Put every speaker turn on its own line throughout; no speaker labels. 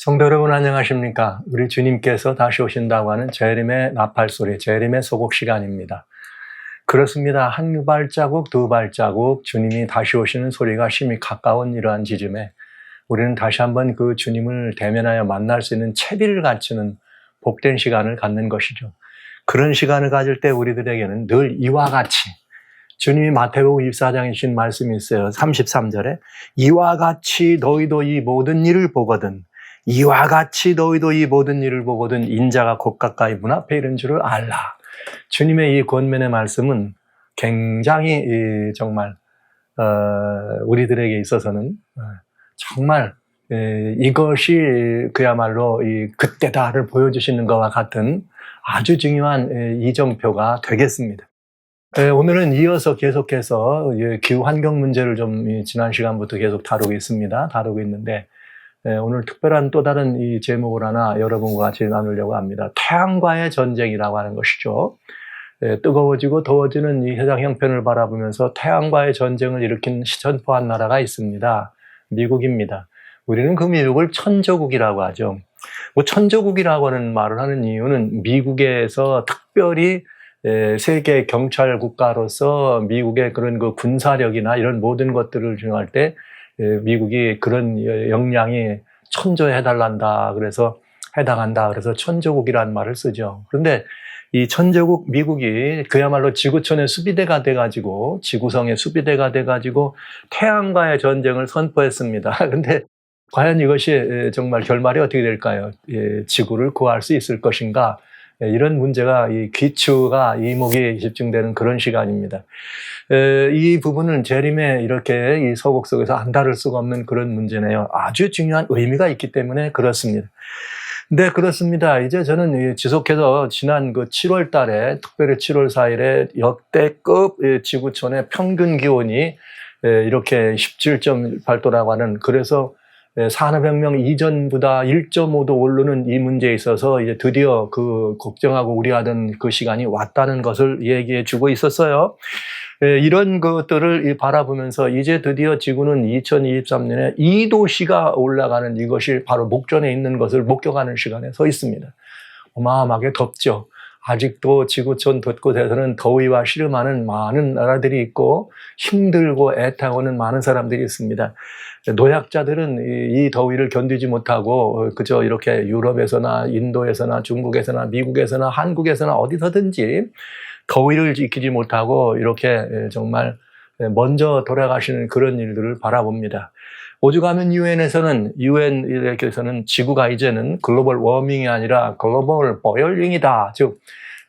성도 여러분 안녕하십니까? 우리 주님께서 다시 오신다고 하는 재림의 나팔소리, 재림의 소곡 시간입니다. 그렇습니다. 한 발자국, 두 발자국 주님이 다시 오시는 소리가 심히 가까운 이러한 지점에 우리는 다시 한번 그 주님을 대면하여 만날 수 있는 채비를 갖추는 복된 시간을 갖는 것이죠. 그런 시간을 가질 때 우리들에게는 늘 이와 같이 주님이 마태복음 24장에 주신 말씀이 있어요. 33절에 이와 같이 너희도 이 모든 일을 보거든 이와 같이 너희도 이 모든 일을 보거든 인자가 곧 가까이 문 앞에 이른 줄을 알라. 주님의 이 권면의 말씀은 굉장히 정말 우리들에게 있어서는 정말 이것이 그야말로 그때다를 보여주시는 것과 같은 아주 중요한 이정표가 되겠습니다. 오늘은 이어서 계속해서 기후 환경 문제를 좀 지난 시간부터 계속 다루고 있는데 오늘 특별한 또 다른 이 제목을 하나 여러분과 같이 나누려고 합니다. 태양과의 전쟁이라고 하는 것이죠. 뜨거워지고 더워지는 이 세상 형편을 바라보면서 태양과의 전쟁을 일으킨 선포한 나라가 있습니다. 미국입니다. 우리는 그 미국을 천조국이라고 하죠. 뭐 천조국이라고 하는 말을 하는 이유는 미국에서 특별히 세계 경찰 국가로서 미국의 그런 그 군사력이나 이런 모든 것들을 중요할 때 미국이 그런 역량이 천조에 해달란다. 그래서 해당한다. 그래서 천조국이라는 말을 쓰죠. 그런데 이 천조국 미국이 그야말로 지구촌의 수비대가 돼가지고 지구성의 수비대가 돼가지고 태양과의 전쟁을 선포했습니다. 그런데 과연 이것이 정말 결말이 어떻게 될까요? 지구를 구할 수 있을 것인가? 이런 문제가 이 귀추가 이목이 집중되는 그런 시간입니다. 이 부분은 재림에 이렇게 이 서곡 속에서 안 다룰 수가 없는 그런 문제네요. 아주 중요한 의미가 있기 때문에 그렇습니다. 네, 그렇습니다. 이제 저는 지속해서 지난 그 7월 달에, 특별히 7월 4일에 역대급 지구촌의 평균 기온이 이렇게 17.8도라고 하는, 그래서 산업혁명 이전보다 1.5도 오르는 이 문제에 있어서 이제 드디어 그 걱정하고 우려하던 그 시간이 왔다는 것을 얘기해 주고 있었어요. 이런 것들을 바라보면서 이제 드디어 지구는 2023년에 2도씨가 올라가는 이것이 바로 목전에 있는 것을 목격하는 시간에 서 있습니다. 어마어마하게 덥죠. 아직도 지구촌 곳곳에서는 더위와 씨름하는 많은 나라들이 있고 힘들고 애타고는 많은 사람들이 있습니다. 노약자들은 이 더위를 견디지 못하고 그저 이렇게 유럽에서나 인도에서나 중국에서나 미국에서나 한국에서나 어디서든지 더위를 지키지 못하고 이렇게 정말 먼저 돌아가시는 그런 일들을 바라봅니다. 오죽하면 유엔에서는 지구가 이제는 글로벌 워밍이 아니라 글로벌 보일링이다. 즉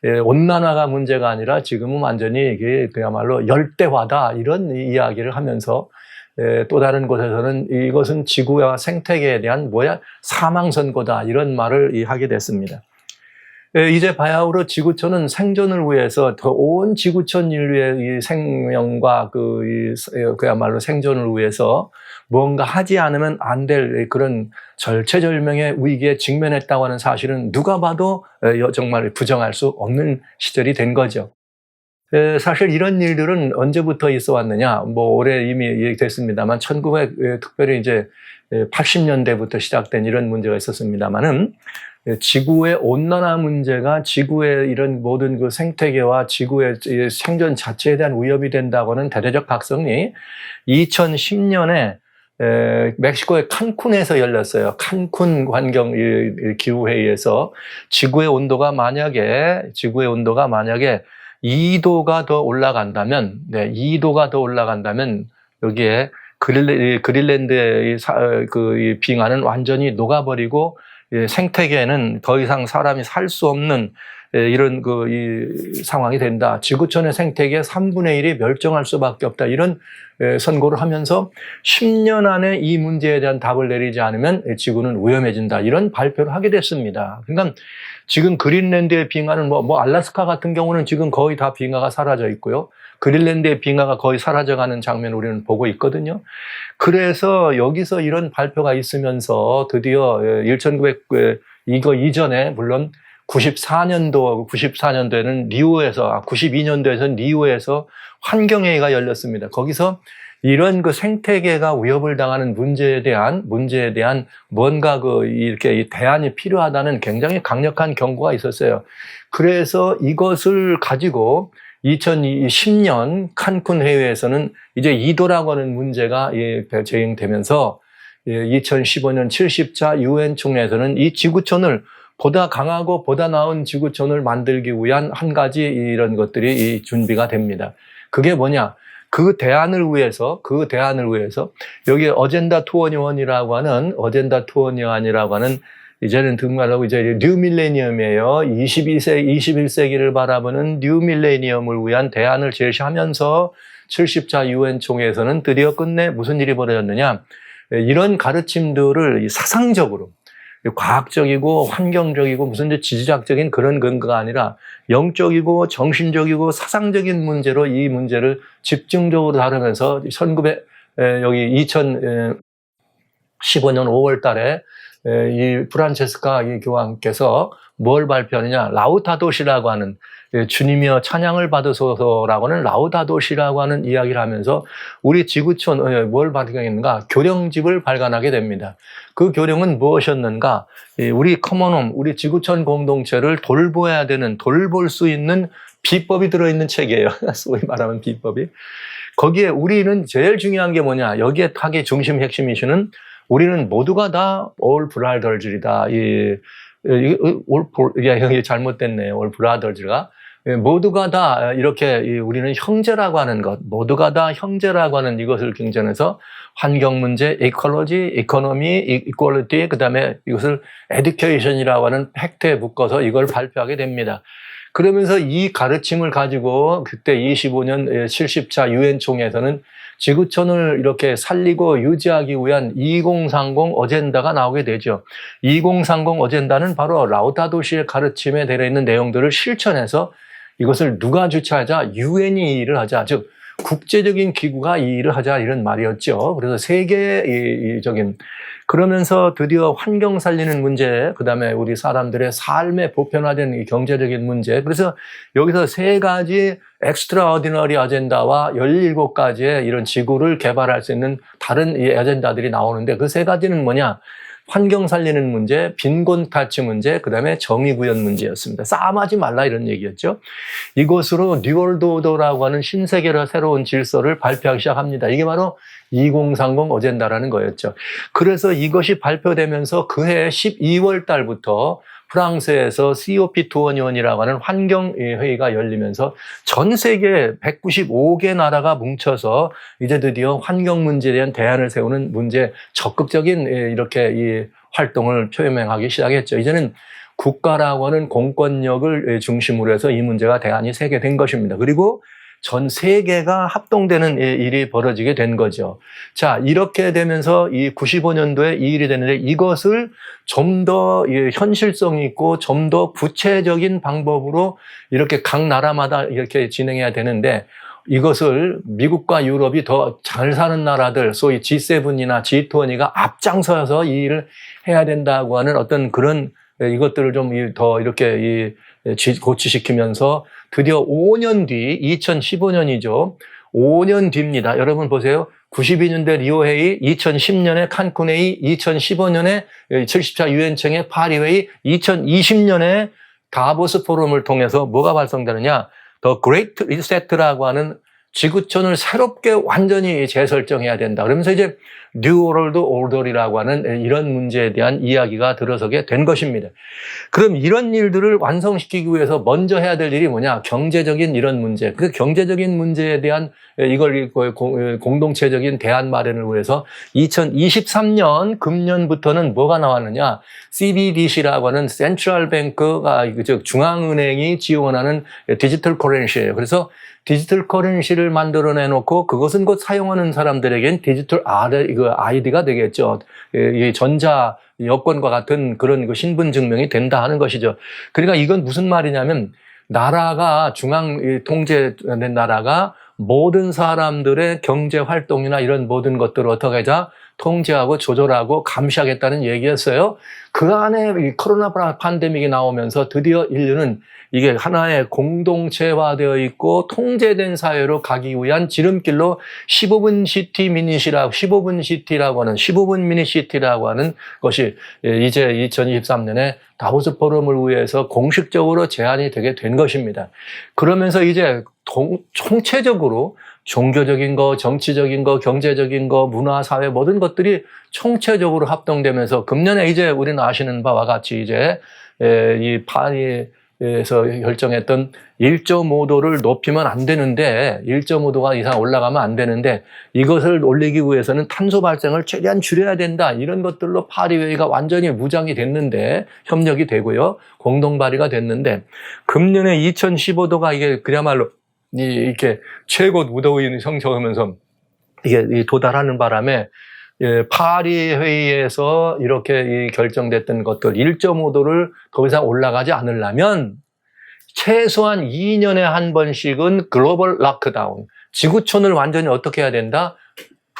온난화가 문제가 아니라 지금은 완전히 이게 그야말로 열대화다. 이런 이야기를 하면서 또 다른 곳에서는 이것은 지구와 생태계에 대한 사망선고다. 이런 말을 하게 됐습니다. 이제 바야흐로 지구촌은 생존을 위해서 온 지구촌 인류의 이 생명과 그야말로 생존을 위해서 무언가 하지 않으면 안 될 그런 절체절명의 위기에 직면했다고 하는 사실은 누가 봐도 정말 부정할 수 없는 시절이 된 거죠. 사실 이런 일들은 언제부터 있어 왔느냐? 올해 이미 얘기됐습니다만, 특별히 이제 80년대부터 시작된 이런 문제가 있었습니다만은, 지구의 온난화 문제가 지구의 이런 모든 그 생태계와 지구의 생존 자체에 대한 위협이 된다고는 대대적 각성이 2010년에 멕시코의 칸쿤에서 열렸어요. 칸쿤 환경 기후회의에서 지구의 온도가 만약에 2도가 더 올라간다면, 2도가 더 올라간다면 여기에 그린랜드의 빙하는 완전히 녹아버리고 생태계에는 더 이상 사람이 살 수 없는 이런 이 상황이 된다. 지구촌의 생태계 3분의 1이 멸종할 수밖에 없다. 이런 선고를 하면서 10년 안에 이 문제에 대한 답을 내리지 않으면 지구는 위험해진다. 이런 발표를 하게 됐습니다. 그러니까 지금 그린랜드의 빙하는 알라스카 같은 경우는 지금 거의 다 빙하가 사라져 있고요. 그린랜드의 빙하가 거의 사라져가는 장면을 우리는 보고 있거든요. 그래서 여기서 이런 발표가 있으면서 드디어 이거 이전에 물론 92년도에는 리우에서 환경회의가 열렸습니다. 거기서 이런 그 생태계가 위협을 당하는 문제에 대한 뭔가 이렇게 대안이 필요하다는 굉장히 강력한 경고가 있었어요. 그래서 이것을 가지고 2010년 칸쿤 회의에서는 이제 이도라고 하는 문제가 제행되면서 2015년 70차 유엔 총회에서는 이 지구촌을 보다 강하고 보다 나은 지구촌을 만들기 위한 한 가지 이런 것들이 준비가 됩니다. 그게 뭐냐? 그 대안을 위해서 여기 어젠다 21이라고 하는 이제는 정말로 이제 뉴 밀레니엄이에요. 21세기를 바라보는 뉴 밀레니엄을 위한 대안을 제시하면서 70차 유엔 총회에서는 드디어 끝내 무슨 일이 벌어졌느냐? 이런 가르침들을 사상적으로 과학적이고 환경적이고 무슨 지질학적인 그런 근거가 아니라 영적이고 정신적이고 사상적인 문제로 이 문제를 집중적으로 다루면서 여기 2015년 5월 달에 이 프란체스카 이 교황께서 뭘 발표하느냐? 라우다도시라고 하는 주님이여 찬양을 받으소서라고 하는 라우다도시라고 하는 이야기를 하면서 우리 지구촌 뭘 발견했는가? 교령집을 발간하게 됩니다. 그 교령은 무엇이었는가? 우리 커먼홈, 우리 지구촌 공동체를 돌볼 수 있는 비법이 들어있는 책이에요. 소위 말하면 비법이. 거기에 우리는 제일 중요한 게 뭐냐? 여기에 타겟 중심 핵심 이슈는 우리는 모두가 다 all brothers이다. 이게 잘못됐네요. all brothers가. 모두가 다 이렇게 우리는 형제라고 하는 것, 모두가 다 형제라고 하는 이것을 경전해서 환경 문제, 이콜로지, 이코노미, 이퀄리티, 그다음에 이것을 에듀케이션이라고 하는 팩트에 묶어서 이걸 발표하게 됩니다. 그러면서 이 가르침을 가지고 그때 25년 70차 유엔 총회에서는 지구촌을 이렇게 살리고 유지하기 위한 2030 어젠다가 나오게 되죠. 2030 어젠다는 바로 라우다도시의 가르침에 들어있는 내용들을 실천해서 이것을 누가 주최하자? 유엔이 일을 하자. 즉 국제적인 기구가 이 일을 하자 이런 말이었죠. 그래서 세계적인 그러면서 드디어 환경 살리는 문제, 그다음에 우리 사람들의 삶에 보편화된 이 경제적인 문제. 그래서 여기서 세 가지 엑스트라오디너리 아젠다와 17가지의 이런 지구를 개발할 수 있는 다른 이 아젠다들이 나오는데 그 세 가지는 뭐냐? 환경 살리는 문제, 빈곤 탈취 문제, 그다음에 정의 구현 문제였습니다. 싸움하지 말라 이런 얘기였죠. 이것으로 뉴월드 오더라고 하는 신세계의 새로운 질서를 발표하기 시작합니다. 이게 바로 2030 어젠다라는 거였죠. 그래서 이것이 발표되면서 그해 12월 달부터 프랑스에서 COP21이라고 하는 환경회의가 열리면서 전 세계 195개 나라가 뭉쳐서 이제 드디어 환경 문제에 대한 대안을 세우는 문제 적극적인 이렇게 이 활동을 표명하기 시작했죠. 이제는 국가라고 하는 공권력을 중심으로 해서 이 문제가 대안이 세게 된 것입니다. 그리고 전 세계가 합동되는 일이 벌어지게 된 거죠. 자, 이렇게 되면서 이 95년도에 이 일이 되는데 이것을 좀 더 현실성 있고 좀 더 구체적인 방법으로 이렇게 각 나라마다 이렇게 진행해야 되는데 이것을 미국과 유럽이 더 잘 사는 나라들, 소위 G7이나 G20가 앞장서서 이 일을 해야 된다고 하는 어떤 그런 이것들을 좀 더 이렇게 고취시키면서 드디어 5년 뒤, 2015년이죠. 5년 뒤입니다. 여러분 보세요. 92년대 리오 회의, 2010년에 칸쿤 회의, 2015년에 70차 유엔총회 파리 회의, 2020년에 다보스 포럼을 통해서 뭐가 발생되느냐? 더 그레이트 리셋라고 하는 지구촌을 새롭게 완전히 재설정해야 된다. 그러면서 이제 뉴 월드 오더리라고 하는 이런 문제에 대한 이야기가 들어서게 된 것입니다. 그럼 이런 일들을 완성시키기 위해서 먼저 해야 될 일이 뭐냐? 경제적인 이런 문제. 그 경제적인 문제에 대한 이걸 공동체적인 대안 마련을 위해서 2023년 금년부터는 뭐가 나왔느냐? CBDC라고 하는 센트럴 뱅크가 즉 중앙은행이 지원하는 디지털 커런시예요. 그래서 디지털 커런시를 만들어내 놓고 그것은 곧 사용하는 사람들에겐 디지털 아이디가 되겠죠. 이 전자 여권과 같은 그런 신분 증명이 된다 하는 것이죠. 그러니까 이건 무슨 말이냐면 나라가 중앙 통제된 나라가 모든 사람들의 경제 활동이나 이런 모든 것들을 어떻게 하자 통제하고 조절하고 감시하겠다는 얘기였어요. 그 안에 이 코로나 팬데믹이 나오면서 드디어 인류는 이게 하나의 공동체화되어 있고 통제된 사회로 가기 위한 지름길로 15분 시티라고 하는 15분 미니 시티라고 하는 것이 이제 2023년에 다보스 포럼을 위해서 공식적으로 제안이 되게 된 것입니다. 그러면서 이제 총체적으로 종교적인 거, 정치적인 거, 경제적인 거, 문화, 사회 모든 것들이 총체적으로 합동되면서 금년에 이제 우리는 아시는 바와 같이 이제 이 파리에서 결정했던 1.5도를 높이면 안 되는데 1.5도가 이상 올라가면 안 되는데 이것을 올리기 위해서는 탄소 발생을 최대한 줄여야 된다. 이런 것들로 파리회의가 완전히 무장이 됐는데 협력이 되고요. 공동 발의가 됐는데 금년에 2015도가 이게 그야말로 이렇게 최고 무더위를 형성하면서 이게 도달하는 바람에 파리 회의에서 이렇게 결정됐던 것들 1.5도를 더 이상 올라가지 않으려면 최소한 2년에 한 번씩은 글로벌 락다운, 지구촌을 완전히 어떻게 해야 된다?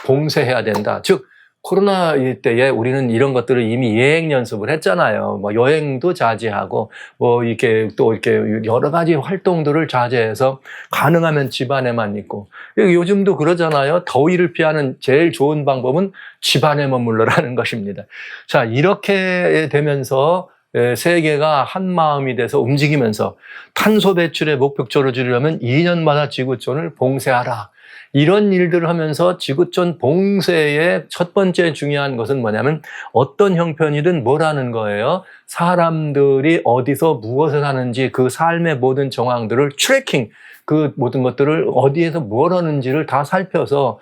봉쇄해야 된다. 즉 코로나 때에 우리는 이런 것들을 이미 예행 연습을 했잖아요. 뭐 여행도 자제하고 뭐 이렇게 또 이렇게 여러 가지 활동들을 자제해서 가능하면 집 안에만 있고 요즘도 그러잖아요. 더위를 피하는 제일 좋은 방법은 집 안에 머물러라는 것입니다. 자, 이렇게 되면서 세계가 한 마음이 돼서 움직이면서 탄소 배출의 목표치를 줄이려면 2년마다 지구촌을 봉쇄하라. 이런 일들을 하면서 지구촌 봉쇄의 첫 번째 중요한 것은 뭐냐면 어떤 형편이든 뭐라는 거예요. 사람들이 어디서 무엇을 하는지 그 삶의 모든 정황들을 트래킹, 그 모든 것들을 어디에서 뭘 하는지를 다 살펴서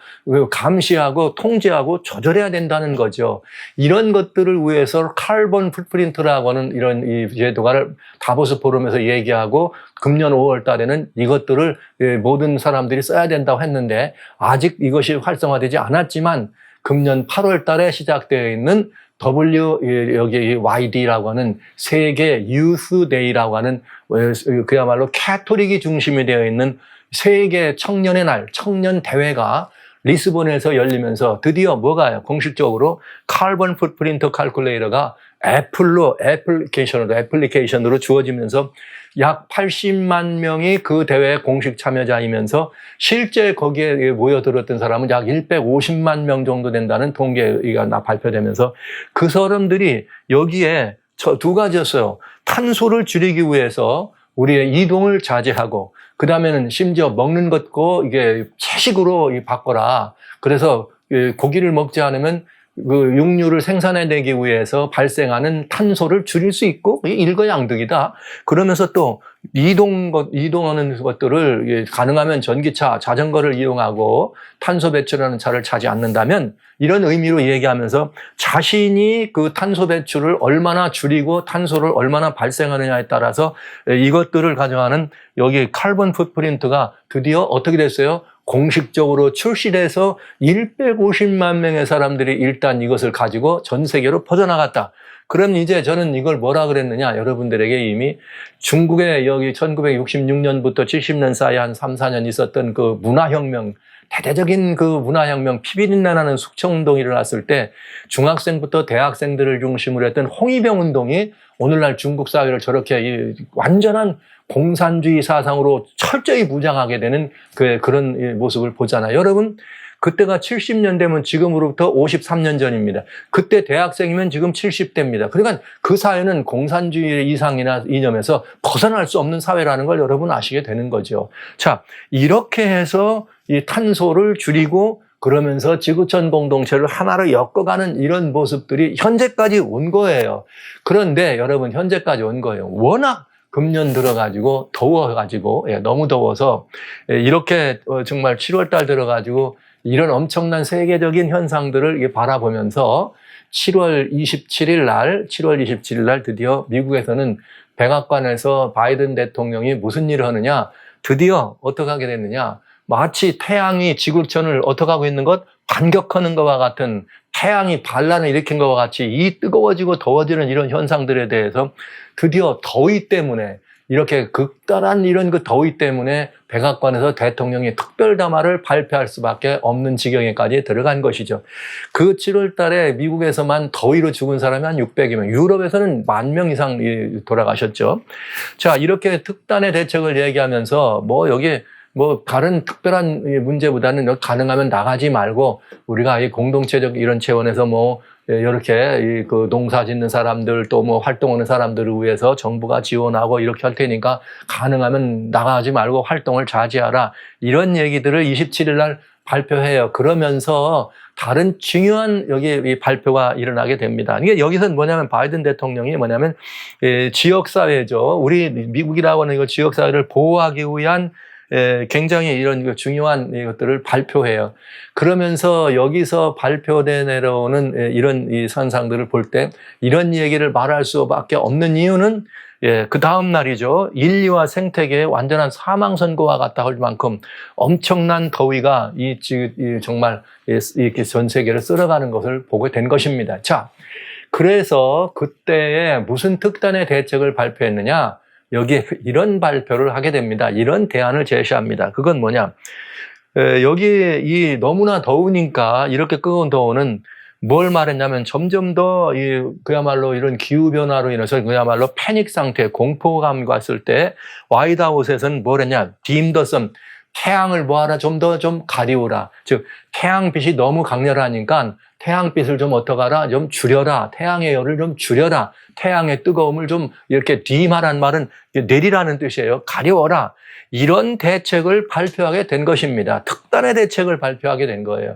감시하고 통제하고 조절해야 된다는 거죠. 이런 것들을 위해서 카본 풋프린트라고 하는 이런 이 제도가를 다보스 포럼에서 얘기하고 금년 5월 달에는 이것들을 모든 사람들이 써야 된다고 했는데 아직 이것이 활성화되지 않았지만 금년 8월 달에 시작되어 있는 여기 YD라고 하는 세계 유스 데이라고 하는 그야말로 캐토릭이 중심이 되어 있는 세계 청년의 날, 청년 대회가 리스본에서 열리면서 드디어 뭐가요? 공식적으로 카본 풋프린트 칼큘레이터가 애플리케이션으로 주어지면서 약 80만 명이 그 대회에 공식 참여자이면서 실제 거기에 모여들었던 사람은 약 150만 명 정도 된다는 통계가 발표되면서 그 사람들이 여기에 두 가지였어요. 탄소를 줄이기 위해서 우리의 이동을 자제하고 그 다음에는 심지어 먹는 것고 이게 채식으로 바꿔라. 그래서 고기를 먹지 않으면 그 육류를 생산해내기 위해서 발생하는 탄소를 줄일 수 있고 일거양득이다. 그러면서 또 이동하는 것들을 가능하면 전기차, 자전거를 이용하고 탄소 배출하는 차를 차지 않는다면 이런 의미로 얘기하면서 자신이 그 탄소 배출을 얼마나 줄이고 탄소를 얼마나 발생하느냐에 따라서 이것들을 가져가는 여기 카본 풋프린트가 드디어 어떻게 됐어요? 공식적으로 출시돼서 150만 명의 사람들이 일단 이것을 가지고 전 세계로 퍼져나갔다. 그럼 이제 저는 이걸 뭐라 그랬느냐? 여러분들에게 이미 중국에 여기 1966년부터 70년 사이에 한 3, 4년 있었던 그 문화혁명, 대대적인 그 문화혁명, 피비린내 나는 숙청운동이 일어났을 때 중학생부터 대학생들을 중심으로 했던 홍위병 운동이 오늘날 중국 사회를 저렇게 완전한 공산주의 사상으로 철저히 무장하게 되는 그런 모습을 보잖아요. 여러분, 그때가 70년 되면 지금으로부터 53년 전입니다. 그때 대학생이면 지금 70대입니다. 그러니까 그 사회는 공산주의 이상이나 이념에서 벗어날 수 없는 사회라는 걸 여러분 아시게 되는 거죠. 자, 이렇게 해서 이 탄소를 줄이고 그러면서 지구촌 공동체를 하나로 엮어가는 이런 모습들이 현재까지 온 거예요. 그런데 여러분, 현재까지 온 거예요. 워낙 금년 들어가지고 더워가지고 너무 더워서 이렇게 정말 7월 달 들어가지고 이런 엄청난 세계적인 현상들을 바라보면서 7월 27일 날 드디어 미국에서는 백악관에서 바이든 대통령이 무슨 일을 하느냐? 드디어 어떻게 하게 됐느냐? 마치 태양이 지구촌을 어떻게 하고 있는 것? 반격하는 것과 같은 태양이 반란을 일으킨 것과 같이 이 뜨거워지고 더워지는 이런 현상들에 대해서 드디어 더위 때문에 이렇게 극단한 이런 그 더위 때문에 백악관에서 대통령이 특별 담화를 발표할 수밖에 없는 지경에까지 들어간 것이죠. 그 7월 달에 미국에서만 더위로 죽은 사람이 한 600여명, 유럽에서는 10,000명 이상 돌아가셨죠. 자, 이렇게 특단의 대책을 얘기하면서 여기 다른 특별한 문제보다는 가능하면 나가지 말고 우리가 이 공동체적 이런 차원에서 이렇게 그 농사 짓는 사람들 또 활동하는 사람들을 위해서 정부가 지원하고 이렇게 할 테니까 가능하면 나가지 말고 활동을 자제하라. 이런 얘기들을 27일 날 발표해요. 그러면서 다른 중요한 이 발표가 일어나게 됩니다. 이게 여기서는 뭐냐면 바이든 대통령이 지역사회죠. 우리 미국이라고 하는 이 지역사회를 보호하기 위한 굉장히 이런 중요한 것들을 발표해요. 그러면서 여기서 발표돼 내려오는 이런 이 선상들을 볼 때 이런 얘기를 말할 수밖에 없는 이유는 그 다음 날이죠. 인류와 생태계의 완전한 사망 선고와 같다 할 만큼 엄청난 더위가 정말 이렇게 전 세계를 쓸어가는 것을 보게 된 것입니다. 자, 그래서 그때에 무슨 특단의 대책을 발표했느냐? 여기에 이런 발표를 하게 됩니다. 이런 대안을 제시합니다. 그건 뭐냐? 여기 너무나 더우니까 이렇게 끄은 더우는 뭘 말했냐면 점점 더 그야말로 이런 기후변화로 인해서 그야말로 패닉 상태, 공포감 갔을 때 화이트하우스에서는 뭘 했냐? 딤더선, 태양을 뭐하라 좀 가리우라. 즉 태양빛이 너무 강렬하니까 태양빛을 좀 어떡하라? 좀 줄여라. 태양의 열을 좀 줄여라. 태양의 뜨거움을 좀 이렇게 딤하란 말은 내리라는 뜻이에요. 가려워라. 이런 대책을 발표하게 된 것입니다. 특단의 대책을 발표하게 된 거예요.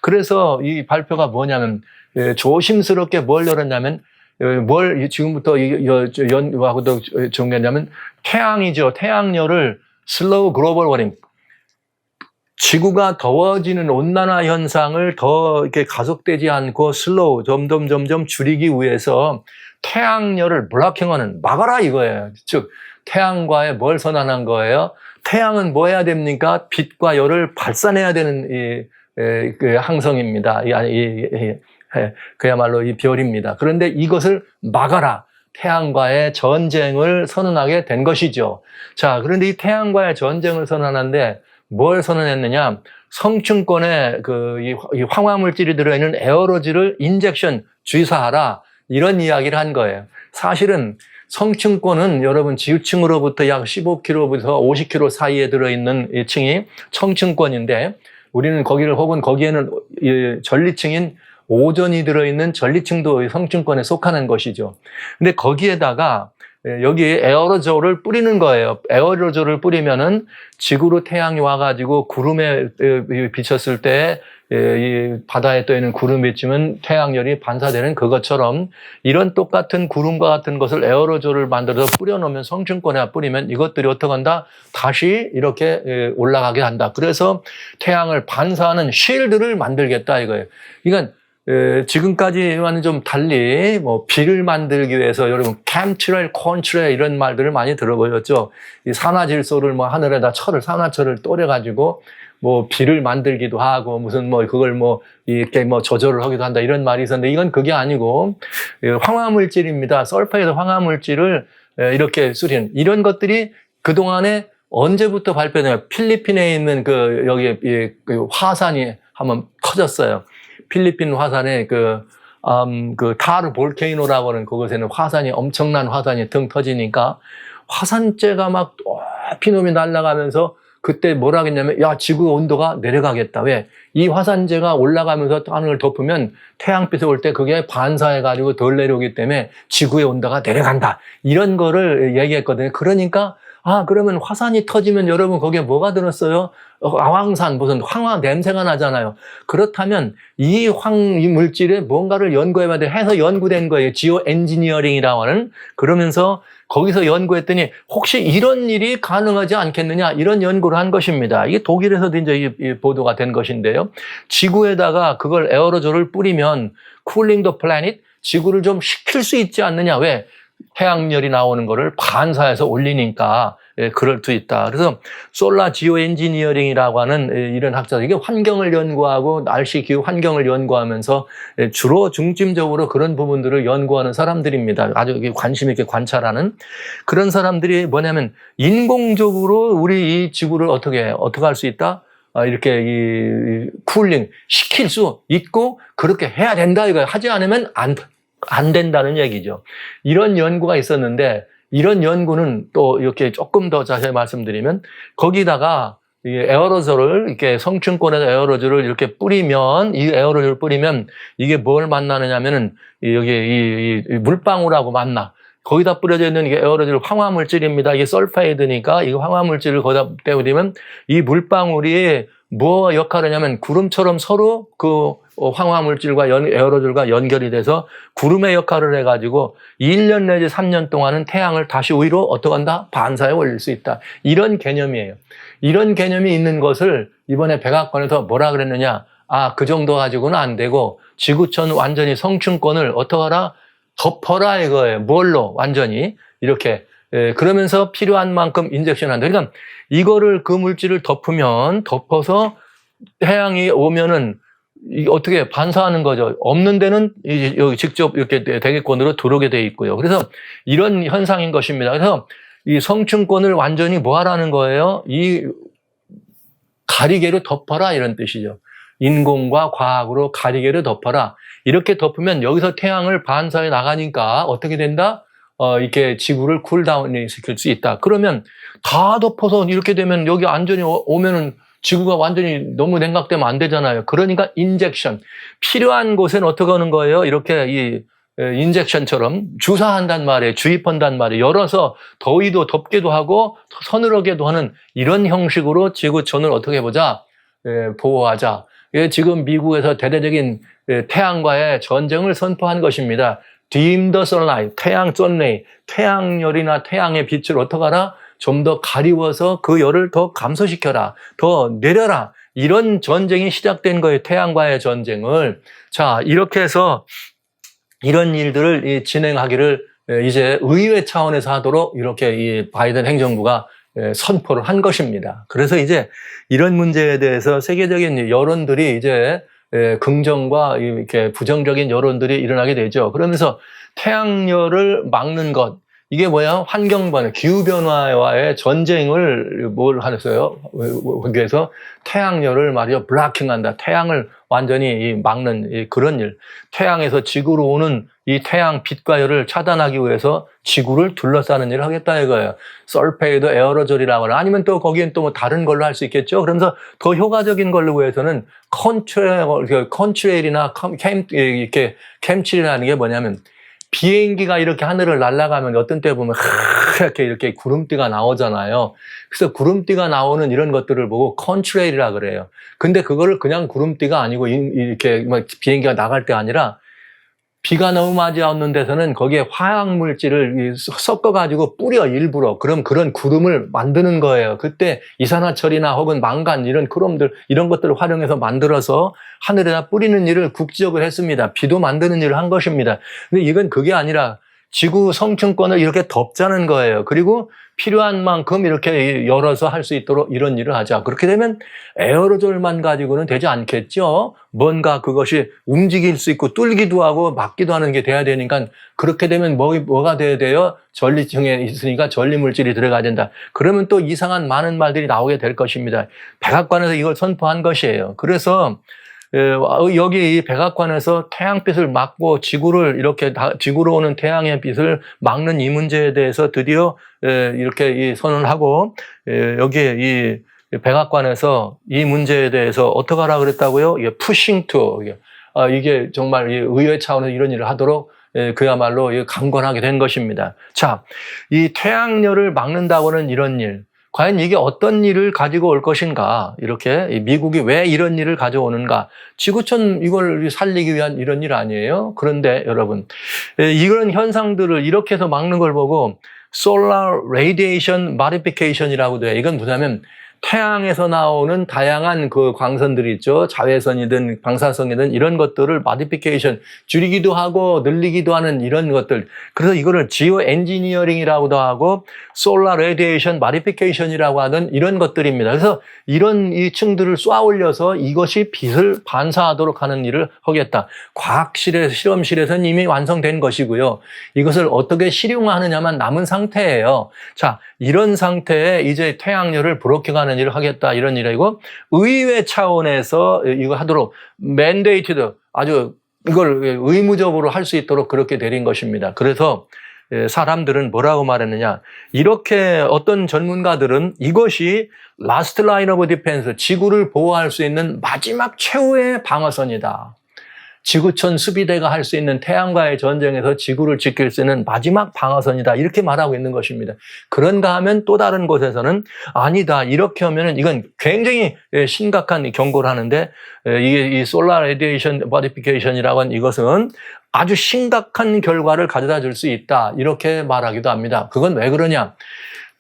그래서 이 발표가 뭐냐면 조심스럽게 뭘 열었냐면 지금부터 연하고도 정리했냐면 태양이죠. 태양열을 슬로우 글로벌 워밍, 지구가 더워지는 온난화 현상을 더 이렇게 가속되지 않고 슬로우 점점 줄이기 위해서 태양열을 블로킹하는 막아라 이거예요. 즉 태양과의 뭘 선언한 거예요? 태양은 뭐 해야 됩니까? 빛과 열을 발산해야 되는 그 항성입니다. 그야말로 이 별입니다. 그런데 이것을 막아라. 태양과의 전쟁을 선언하게 된 것이죠. 자, 그런데 이 태양과의 전쟁을 선언하는데 뭘 선언했느냐? 성층권에 이 황화물질이 들어있는 에어로졸을 인젝션, 주사하라. 이런 이야기를 한 거예요. 사실은 성층권은 여러분 지층으로부터 약 15km부터 50km 사이에 들어있는 이 층이 청층권인데 우리는 거기에는 전리층인 오존이 들어있는 전리층도 성층권에 속하는 것이죠. 근데 거기에다가 여기 에어로졸을 뿌리는 거예요. 에어로졸을 뿌리면은 지구로 태양이 와가지고 구름에 비쳤을 때 이 바다에 떠있는 구름이 비치면 태양열이 반사되는 그것처럼 이런 똑같은 구름과 같은 것을 에어로졸을 만들어서 뿌려놓으면 성층권에 뿌리면 이것들이 어떻게 한다? 다시 이렇게 올라가게 한다. 그래서 태양을 반사하는 쉴드를 만들겠다 이거예요. 그러니까 지금까지와는 좀 달리 비를 만들기 위해서 여러분 캠트레일, 콘트레일 이런 말들을 많이 들어보셨죠. 이 산화질소를 하늘에다 산화철을 또래가지고 비를 만들기도 하고 무슨 그걸 이렇게 조절을 하기도 한다 이런 말이 있었는데 이건 그게 아니고 황화물질입니다. 설파이드 황화물질을 이렇게 쓰린 이런 것들이 그 동안에 언제부터 발표되냐? 필리핀에 있는 여기 화산이 한번 터졌어요. 필리핀 화산에 타르 볼케이노라고 하는 그곳에는 화산이 엄청난 화산이 등 터지니까 화산재가 막 높이 날아가면서 그때 뭐라 했냐면 야 지구 온도가 내려가겠다. 왜? 이 화산재가 올라가면서 하늘을 덮으면 태양빛이 올 때 그게 반사해가지고 덜 내려오기 때문에 지구의 온도가 내려간다. 이런 거를 얘기했거든요. 그러니까 그러면 화산이 터지면 여러분 거기에 뭐가 들었어요? 아황산 무슨 황화 냄새가 나잖아요. 그렇다면 이 물질에 뭔가를 연구해봐야 돼 해서 연구된 거예요. 지오 엔지니어링이라고 하는. 그러면서 거기서 연구했더니 혹시 이런 일이 가능하지 않겠느냐 이런 연구를 한 것입니다. 이게 독일에서도 이제 이 보도가 된 것인데요. 지구에다가 그걸 에어로졸을 뿌리면 쿨링 더 플래닛 지구를 좀 식힐 수 있지 않느냐. 왜? 태양열이 나오는 거를 반사해서 올리니까 그럴 수 있다. 그래서 솔라 지오 엔지니어링이라고 하는 이런 학자들, 이게 환경을 연구하고 날씨 기후 환경을 연구하면서 주로 중점적으로 그런 부분들을 연구하는 사람들입니다. 아주 관심 있게 관찰하는 그런 사람들이 뭐냐면 인공적으로 우리 이 지구를 어떻게 할 수 있다? 이렇게 이 쿨링 시킬 수 있고 그렇게 해야 된다. 이거 하지 않으면 안 된다는 얘기죠. 이런 연구가 있었는데 이런 연구는 또 이렇게 조금 더 자세히 말씀드리면 거기다가 이 에어로졸을 이렇게 성층권에서 에어로졸을 이렇게 뿌리면 이 에어로졸을 뿌리면 이게 뭘 만나느냐면은 여기 이 물방울하고 만나. 거기다 뿌려져 있는 이게 에어로졸 황화물질입니다. 이게 설파이드니까 이 황화물질을 거기다 떼우면 이 물방울이 뭐 역할을 하냐면 구름처럼 서로 그 황화물질과 에어로졸과 연결이 돼서 구름의 역할을 해가지고 1년 내지 3년 동안은 태양을 다시 위로 어떻게 한다? 반사해 올릴 수 있다. 이런 개념이에요. 이런 개념이 있는 것을 이번에 백악관에서 뭐라 그랬느냐? 그 정도 가지고는 안 되고 지구촌 완전히 성층권을 어떻게 하라? 덮어라 이거예요. 뭘로? 완전히 이렇게 그러면서 필요한 만큼 인젝션 한다. 그러니까 이거를 그 물질을 덮어서 태양이 오면은 이게 어떻게 반사하는 거죠. 없는 데는 여기 직접 이렇게 대기권으로 들어오게 돼 있고요. 그래서 이런 현상인 것입니다. 그래서 이 성층권을 완전히 뭐 하라는 거예요? 이 가리개로 덮어라 이런 뜻이죠. 인공과 과학으로 가리개를 덮어라. 이렇게 덮으면 여기서 태양을 반사해 나가니까 어떻게 된다? 이렇게 지구를 쿨다운 시킬 수 있다. 그러면 다 덮어서 이렇게 되면 여기 완전히 오면은 지구가 완전히 너무 냉각되면 안 되잖아요. 그러니까 인젝션. 필요한 곳에는 어떻게 하는 거예요? 이렇게 이 인젝션처럼 주사한단 말이에요. 주입한단 말이에요. 열어서 더위도 덥기도 하고 서늘하게도 하는 이런 형식으로 지구촌을 어떻게 해보자? 보호하자. 지금 미국에서 대대적인 태양과의 전쟁을 선포한 것입니다. Dim the sunlight, 태양 썬레이, 태양열이나 태양의 빛을 어떻게 하라? 좀 더 가리워서 그 열을 더 감소시켜라. 더 내려라. 이런 전쟁이 시작된 거예요. 태양과의 전쟁을. 자, 이렇게 해서 이런 일들을 진행하기를 이제 의회 차원에서 하도록 이렇게 이 바이든 행정부가 선포를 한 것입니다. 그래서 이제 이런 문제에 대해서 세계적인 여론들이 이제 긍정과 이렇게 부정적인 여론들이 일어나게 되죠. 그러면서 태양열을 막는 것, 이게 뭐야? 환경변화, 기후변화와의 전쟁을 뭘 하겠어요? 그래서 태양열을 말이죠. 블락킹한다. 태양을 완전히 막는 그런 일. 태양에서 지구로 오는 이 태양 빛과 열을 차단하기 위해서 지구를 둘러싸는 일을 하겠다 이거예요. 설페이드 에어로졸이라고 하나 아니면 또 거기엔 또 뭐 다른 걸로 할 수 있겠죠. 그러면서 더 효과적인 걸로 위해서는 컨트레일이나 캠칠이라는 게 뭐냐면 비행기가 이렇게 하늘을 날아가면 어떤 때 보면 이렇게 구름띠가 나오잖아요. 그래서 구름띠가 나오는 이런 것들을 보고 컨트레일이라 그래요. 근데 그거를 그냥 구름띠가 아니고 이렇게 비행기가 나갈 때 아니라 비가 너무 많이 오는 데서는 거기에 화학물질을 섞어가지고 뿌려 일부러. 그럼 그런 구름을 만드는 거예요. 그때 이산화철이나 혹은 망간 이런 크롬들 이런 것들을 활용해서 만들어서 하늘에다 뿌리는 일을 국지적으로 했습니다. 비도 만드는 일을 한 것입니다. 근데 이건 그게 아니라 지구 성층권을 이렇게 덮자는 거예요. 그리고 필요한 만큼 이렇게 열어서 할 수 있도록 이런 일을 하자. 그렇게 되면 에어로졸만 가지고는 되지 않겠죠. 뭔가 그것이 움직일 수 있고 뚫기도 하고 막기도 하는 게 돼야 되니까 그렇게 되면 뭐가 돼야 돼요? 전리층에 있으니까 전리물질이 들어가야 된다. 그러면 또 이상한 많은 말들이 나오게 될 것입니다. 백악관에서 이걸 선포한 것이에요. 그래서 여기 이 백악관에서 태양빛을 막고 지구를 이렇게 지구로 오는 태양의 빛을 막는 이 문제에 대해서 드디어 이렇게 이 선언하고 여기 이 백악관에서 이 문제에 대해서 어떻게 하라 그랬다고요? 이게 pushing to 이게 정말 의회 차원에서 이런 일을 하도록 그야말로 강권하게 된 것입니다. 자, 이 태양열을 막는다고는 이런 일. 과연 이게 어떤 일을 가지고 올 것인가? 이렇게 미국이 왜 이런 일을 가져오는가? 지구촌 이걸 살리기 위한 이런 일 아니에요? 그런데 여러분, 이런 현상들을 이렇게 해서 막는 걸 보고 Solar Radiation Modification이라고 돼요. 이건 뭐냐면 태양에서 나오는 다양한 그 광선들이 있죠. 자외선이든 방사성이든 이런 것들을 마디피케이션, 줄이기도 하고 늘리기도 하는 이런 것들. 그래서 이거를 지오 엔지니어링이라고도 하고 솔라 레디에이션 마디피케이션이라고 하는 이런 것들입니다. 그래서 이런 이 층들을 쏘아 올려서 이것이 빛을 반사하도록 하는 일을 하겠다. 과학실에서, 실험실에서는 이미 완성된 것이고요. 이것을 어떻게 실용화하느냐만 남은 상태예요. 자, 이런 상태에 이제 태양열을 브로킹하는 일을 하겠다, 이런 일이고, 의회 차원에서 이거 하도록 맨데이트드, 아주 이걸 의무적으로 할 수 있도록 그렇게 내린 것입니다. 그래서 사람들은 뭐라고 말했느냐, 이렇게 어떤 전문가들은 이것이 라스트 라인 오브 디펜스, 지구를 보호할 수 있는 마지막 최후의 방어선이다. 지구촌 수비대가 할 수 있는 태양과의 전쟁에서 지구를 지킬 수 있는 마지막 방어선이다. 이렇게 말하고 있는 것입니다. 그런가 하면 또 다른 곳에서는 아니다. 이렇게 하면은 이건 굉장히 심각한 경고를 하는데, 이게 이 솔라 레디에이션 모디피케이션이라고 하는 이것은 아주 심각한 결과를 가져다 줄 수 있다. 이렇게 말하기도 합니다. 그건 왜 그러냐?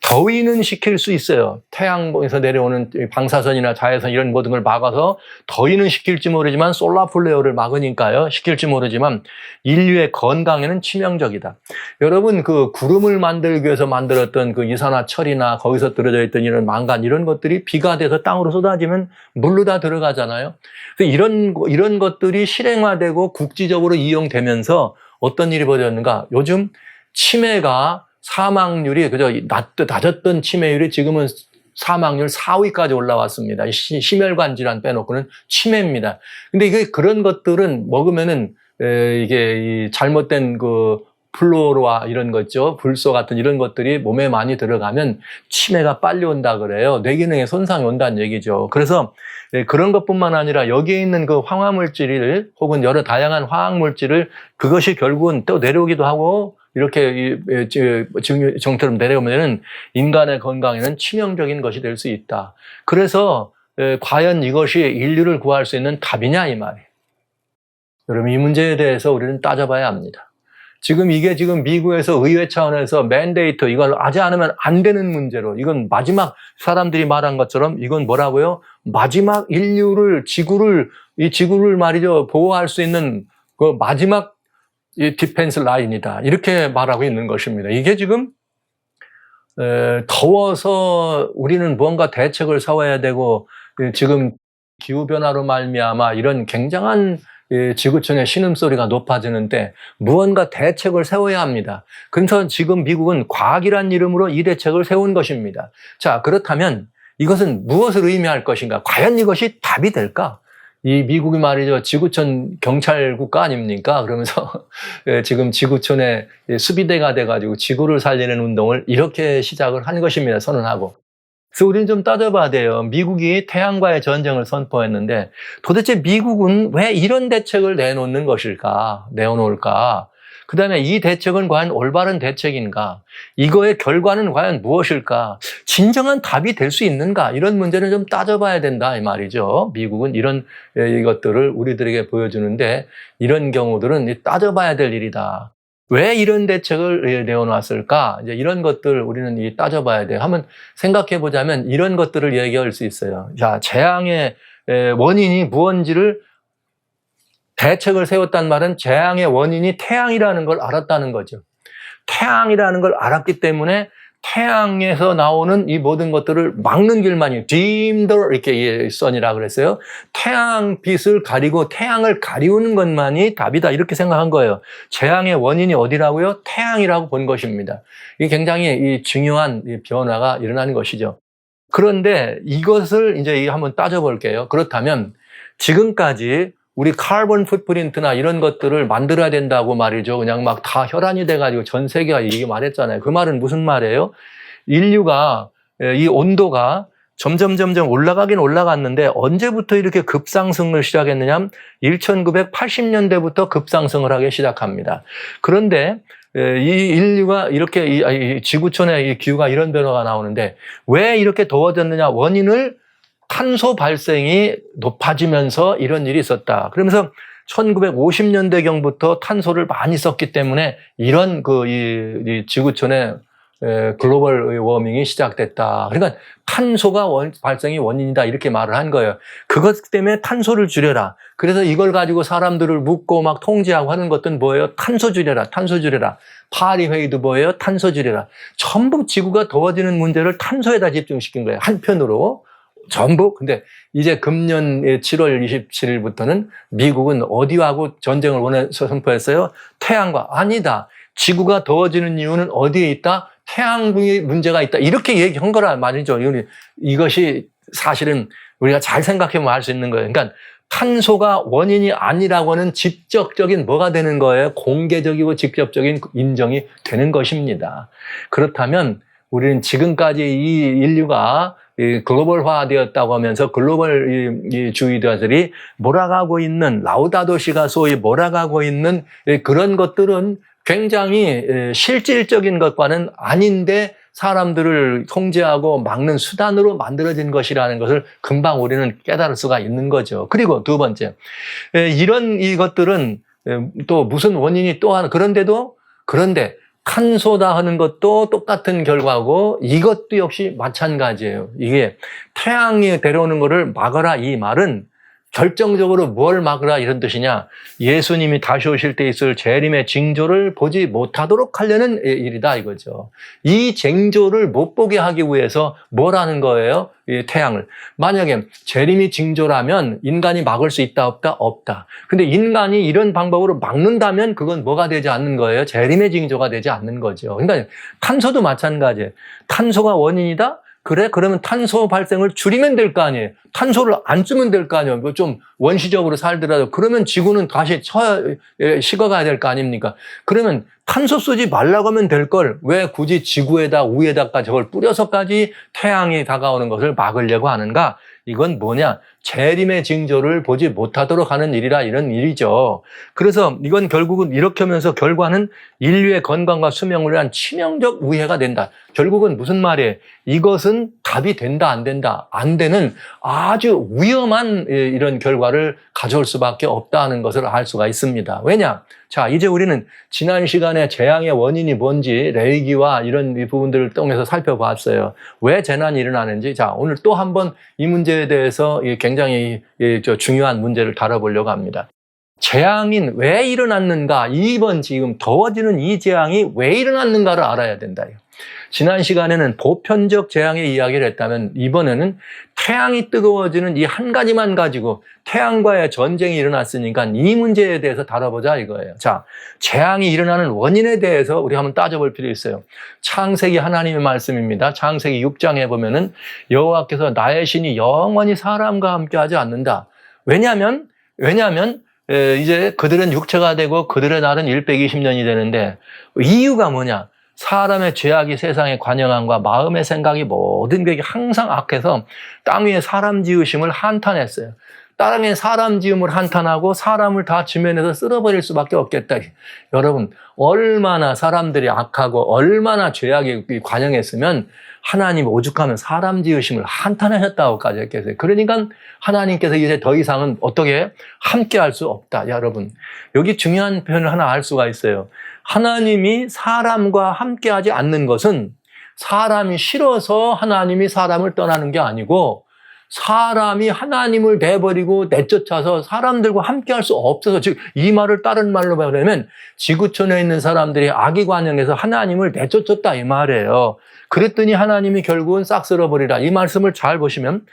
더위는 식힐 수 있어요. 태양에서 내려오는 방사선이나 자외선 이런 모든 걸 막아서 더위는 식힐지 모르지만 솔라 플레어를 막으니까요. 식힐지 모르지만 인류의 건강에는 치명적이다. 여러분, 그 구름을 만들기 위해서 만들었던 그 이산화철이나 거기서 떨어져 있던 이런 망간 이런 것들이 비가 돼서 땅으로 쏟아지면 물로 다 들어가잖아요. 그래서 이런 것들이 실행화되고 국지적으로 이용되면서 어떤 일이 벌어졌는가? 요즘 치매가 사망률이 그저 낮았던 치매율이 지금은 사망률 4위까지 올라왔습니다. 심혈관 질환 빼놓고는 치매입니다. 근데 이게 그런 것들은 먹으면은 이게 이 잘못된 그 플로로아 이런 거 있죠. 불소 같은 이런 것들이 몸에 많이 들어가면 치매가 빨리 온다 그래요. 뇌기능에 손상이 온다는 얘기죠. 그래서 그런 것뿐만 아니라 여기에 있는 그 황화물질을 혹은 여러 다양한 화학물질을 그것이 결국은 또 내려오기도 하고 이렇게 정처럼 내려오면 인간의 건강에는 치명적인 것이 될 수 있다. 그래서 과연 이것이 인류를 구할 수 있는 답이냐 이 말이에요. 여러분, 이 문제에 대해서 우리는 따져봐야 합니다. 이게 미국에서 의회 차원에서 맨데이트, 이걸 하지 않으면 안 되는 문제로, 이건 마지막 사람들이 말한 것처럼 이건 뭐라고요? 마지막 인류를, 이 지구를 말이죠, 보호할 수 있는 그 마지막 이 디펜스 라인이다. 이렇게 말하고 있는 것입니다. 이게 지금 더워서 우리는 무언가 대책을 세워야 되고, 지금 기후변화로 말미암아 이런 굉장한 지구촌의 신음소리가 높아지는데 무언가 대책을 세워야 합니다. 그래서 지금 미국은 과학이란 이름으로 이 대책을 세운 것입니다. 자, 그렇다면 이것은 무엇을 의미할 것인가? 과연 이것이 답이 될까? 이 미국이 말이죠, 지구촌 경찰 국가 아닙니까? 그러면서 지금 지구촌의 수비대가 돼가지고 지구를 살리는 운동을 이렇게 시작을 한 것입니다. 선언하고. 그래서 우리는 좀 따져봐야 돼요. 미국이 태양과의 전쟁을 선포했는데 도대체 미국은 왜 이런 대책을 내어놓을까? 그 다음에 이 대책은 과연 올바른 대책인가? 이거의 결과는 과연 무엇일까? 진정한 답이 될 수 있는가? 이런 문제는 좀 따져봐야 된다 이 말이죠. 미국은 이런 이것들을 우리들에게 보여주는데 이런 경우들은 따져봐야 될 일이다. 왜 이런 대책을 내어놨을까? 이제 이런 것들 우리는 따져봐야 돼요. 한번 생각해 보자면 이런 것들을 얘기할 수 있어요. 자, 재앙의 원인이 무엇인지를 대책을 세웠단 말은 재앙의 원인이 태양이라는 걸 알았다는 거죠. 태양이라는 걸 알았기 때문에 태양에서 나오는 이 모든 것들을 막는 길만이 dim the 이렇게 sun이라고 그랬어요. 태양빛을 가리고 태양을 가리우는 것만이 답이다 이렇게 생각한 거예요. 재앙의 원인이 어디라고요? 태양이라고 본 것입니다. 이게 굉장히 중요한 변화가 일어나는 것이죠. 그런데 이것을 이제 한번 따져볼게요. 그렇다면 지금까지 우리 카본 풋프린트나 이런 것들을 만들어야 된다고 말이죠. 그냥 막 다 혈안이 돼가지고 전 세계가 이게 말했잖아요. 그 말은 무슨 말이에요? 인류가 이 온도가 점점 올라가긴 올라갔는데 언제부터 이렇게 급상승을 시작했느냐? 1980년대부터 급상승을 하기 시작합니다. 그런데 이 인류가 이렇게 이 지구촌의 이 기후가 이런 변화가 나오는데 왜 이렇게 더워졌느냐? 원인을 탄소 발생이 높아지면서 이런 일이 있었다. 그러면서 1950년대경부터 탄소를 많이 썼기 때문에 이런 이 지구촌의 글로벌 워밍이 시작됐다. 그러니까 탄소가 발생의 원인이다 이렇게 말을 한 거예요. 그것 때문에 탄소를 줄여라. 그래서 이걸 가지고 사람들을 묶고 막 통제하고 하는 것들은 뭐예요? 탄소 줄여라, 탄소 줄여라. 파리 회의도 뭐예요? 탄소 줄여라. 전부 지구가 더워지는 문제를 탄소에다 집중시킨 거예요. 한편으로. 전부. 근데 이제 금년 7월 27일부터는 미국은 어디하고 전쟁을 선포했어요? 태양과. 아니다. 지구가 더워지는 이유는 어디에 있다? 태양의 문제가 있다. 이렇게 얘기한 거란 말이죠. 이것이 사실은 우리가 잘 생각해보면 알 수 있는 거예요. 그러니까 탄소가 원인이 아니라고는 직접적인 뭐가 되는 거예요? 공개적이고 직접적인 인정이 되는 것입니다. 그렇다면 우리는 지금까지 이 인류가 글로벌화되었다고 하면서 글로벌 주의자들이 몰아가고 있는 라우다도 시가 소위 몰아가고 있는 그런 것들은 굉장히 실질적인 것과는 아닌데 사람들을 통제하고 막는 수단으로 만들어진 것이라는 것을 금방 우리는 깨달을 수가 있는 거죠. 그리고 두 번째, 이런 이것들은 또 무슨 원인이 또 하나, 그런데 탄소다 하는 것도 똑같은 결과고 이것도 역시 마찬가지예요. 이게 태양이 데려오는 것을 막아라 이 말은 결정적으로 뭘 막으라 이런 뜻이냐. 예수님이 다시 오실 때 있을 재림의 징조를 보지 못하도록 하려는 일이다 이거죠. 이 징조를 못 보게 하기 위해서 뭘 하는 거예요? 이 태양을. 만약에 재림이 징조라면 인간이 막을 수 있다 없다? 없다. 근데 인간이 이런 방법으로 막는다면 그건 뭐가 되지 않는 거예요? 재림의 징조가 되지 않는 거죠. 그러니까 탄소도 마찬가지예요. 탄소가 원인이다? 그래? 그러면 탄소 발생을 줄이면 될 거 아니에요. 탄소를 안 쓰면 될 거 아니에요. 좀 원시적으로 살더라도. 그러면 지구는 다시 식어가야 될 거 아닙니까? 그러면 탄소 쓰지 말라고 하면 될 걸 왜 굳이 지구에다 위에다가 저걸 뿌려서까지 태양이 다가오는 것을 막으려고 하는가? 이건 뭐냐? 재림의 징조를 보지 못하도록 하는 일이라 이런 일이죠. 그래서 이건 결국은 이렇게 하면서 결과는 인류의 건강과 수명을 위한 치명적 위해가 된다. 결국은 무슨 말이에요? 이것은 답이 된다, 안 된다. 안 되는 아주 위험한 이런 결과를 가져올 수밖에 없다는 것을 알 수가 있습니다. 왜냐? 자, 이제 우리는 지난 시간에 재앙의 원인이 뭔지 레이기와 이런 부분들을 통해서 살펴봤어요. 왜 재난이 일어나는지. 자, 오늘 또 한 번 이 문제에 대해서 굉장히 중요한 문제를 다뤄보려고 합니다. 재앙이 왜 일어났는가? 이번 지금 더워지는 이 재앙이 왜 일어났는가를 알아야 된다. 지난 시간에는 보편적 재앙의 이야기를 했다면 이번에는 태양이 뜨거워지는 이 한 가지만 가지고 태양과의 전쟁이 일어났으니까 이 문제에 대해서 다뤄보자 이거예요. 자, 재앙이 일어나는 원인에 대해서 우리 한번 따져볼 필요 있어요. 창세기 하나님의 말씀입니다. 창세기 6장에 보면은 여호와께서 나의 신이 영원히 사람과 함께하지 않는다. 왜냐하면 이제 그들은 육체가 되고 그들의 날은 120년이 되는데 이유가 뭐냐? 사람의 죄악이 세상에 관영함과 마음의 생각이 모든 게 항상 악해서 땅 위에 사람 지으심을 한탄했어요. 땅에 사람 지음을 한탄하고 사람을 다 지면에서 쓸어버릴 수밖에 없겠다. 여러분, 얼마나 사람들이 악하고 얼마나 죄악이 관영했으면 하나님 오죽하면 사람 지으심을 한탄하셨다고까지 했겠어요. 그러니까 하나님께서 이제 더 이상은 어떻게 함께 할 수 없다. 여러분, 여기 중요한 표현을 하나 알 수가 있어요. 하나님이 사람과 함께 하지 않는 것은 사람이 싫어서 하나님이 사람을 떠나는 게 아니고 사람이 하나님을 내버리고 내쫓아서 사람들과 함께 할 수 없어서, 즉 이 말을 다른 말로 말하면 지구촌에 있는 사람들이 악이 관영해서 하나님을 내쫓았다 이 말이에요. 그랬더니 하나님이 결국은 싹 쓸어버리라. 이 말씀을 잘 보시면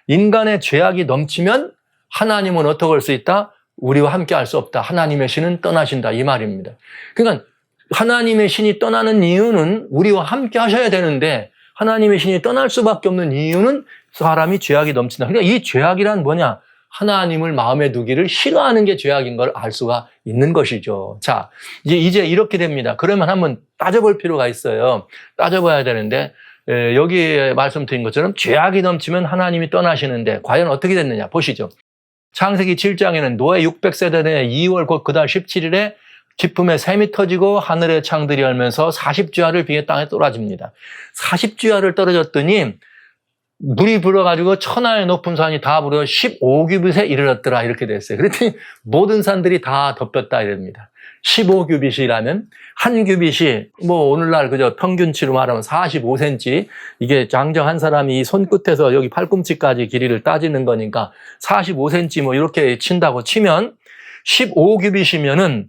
인간의 죄악이 넘치면 하나님은 어떻게 할 수 있다? 우리와 함께 할 수 없다. 하나님의 신은 떠나신다 이 말입니다. 그러니까 하나님의 신이 떠나는 이유는 우리와 함께 하셔야 되는데 하나님의 신이 떠날 수밖에 없는 이유는 사람이 죄악이 넘친다. 그러니까 이 죄악이란 뭐냐? 하나님을 마음에 두기를 싫어하는 게 죄악인 걸 알 수가 있는 것이죠. 자, 이제 이렇게 됩니다. 그러면 한번 따져볼 필요가 있어요. 따져봐야 되는데 여기에 말씀드린 것처럼 죄악이 넘치면 하나님이 떠나시는데 과연 어떻게 됐느냐 보시죠. 창세기 7장에는 노예 600세대 내 2월 곧 그달 17일에 기품에 샘이 터지고 하늘의 창들이 열면서 40주야를 비에 땅에 떨어집니다. 40주야를 떨어졌더니 물이 불어가지고 천하의 높은 산이 다 불어 15규빗에 이르렀더라 이렇게 됐어요. 그랬더니 모든 산들이 다 덮였다 이럽니다. 15규빗이라면 한 규빗이 뭐 오늘날 그저 평균치로 말하면 45cm, 이게 장정 한 사람이 손끝에서 여기 팔꿈치까지 길이를 따지는 거니까 45cm 뭐 이렇게 친다고 치면 15규빗이면은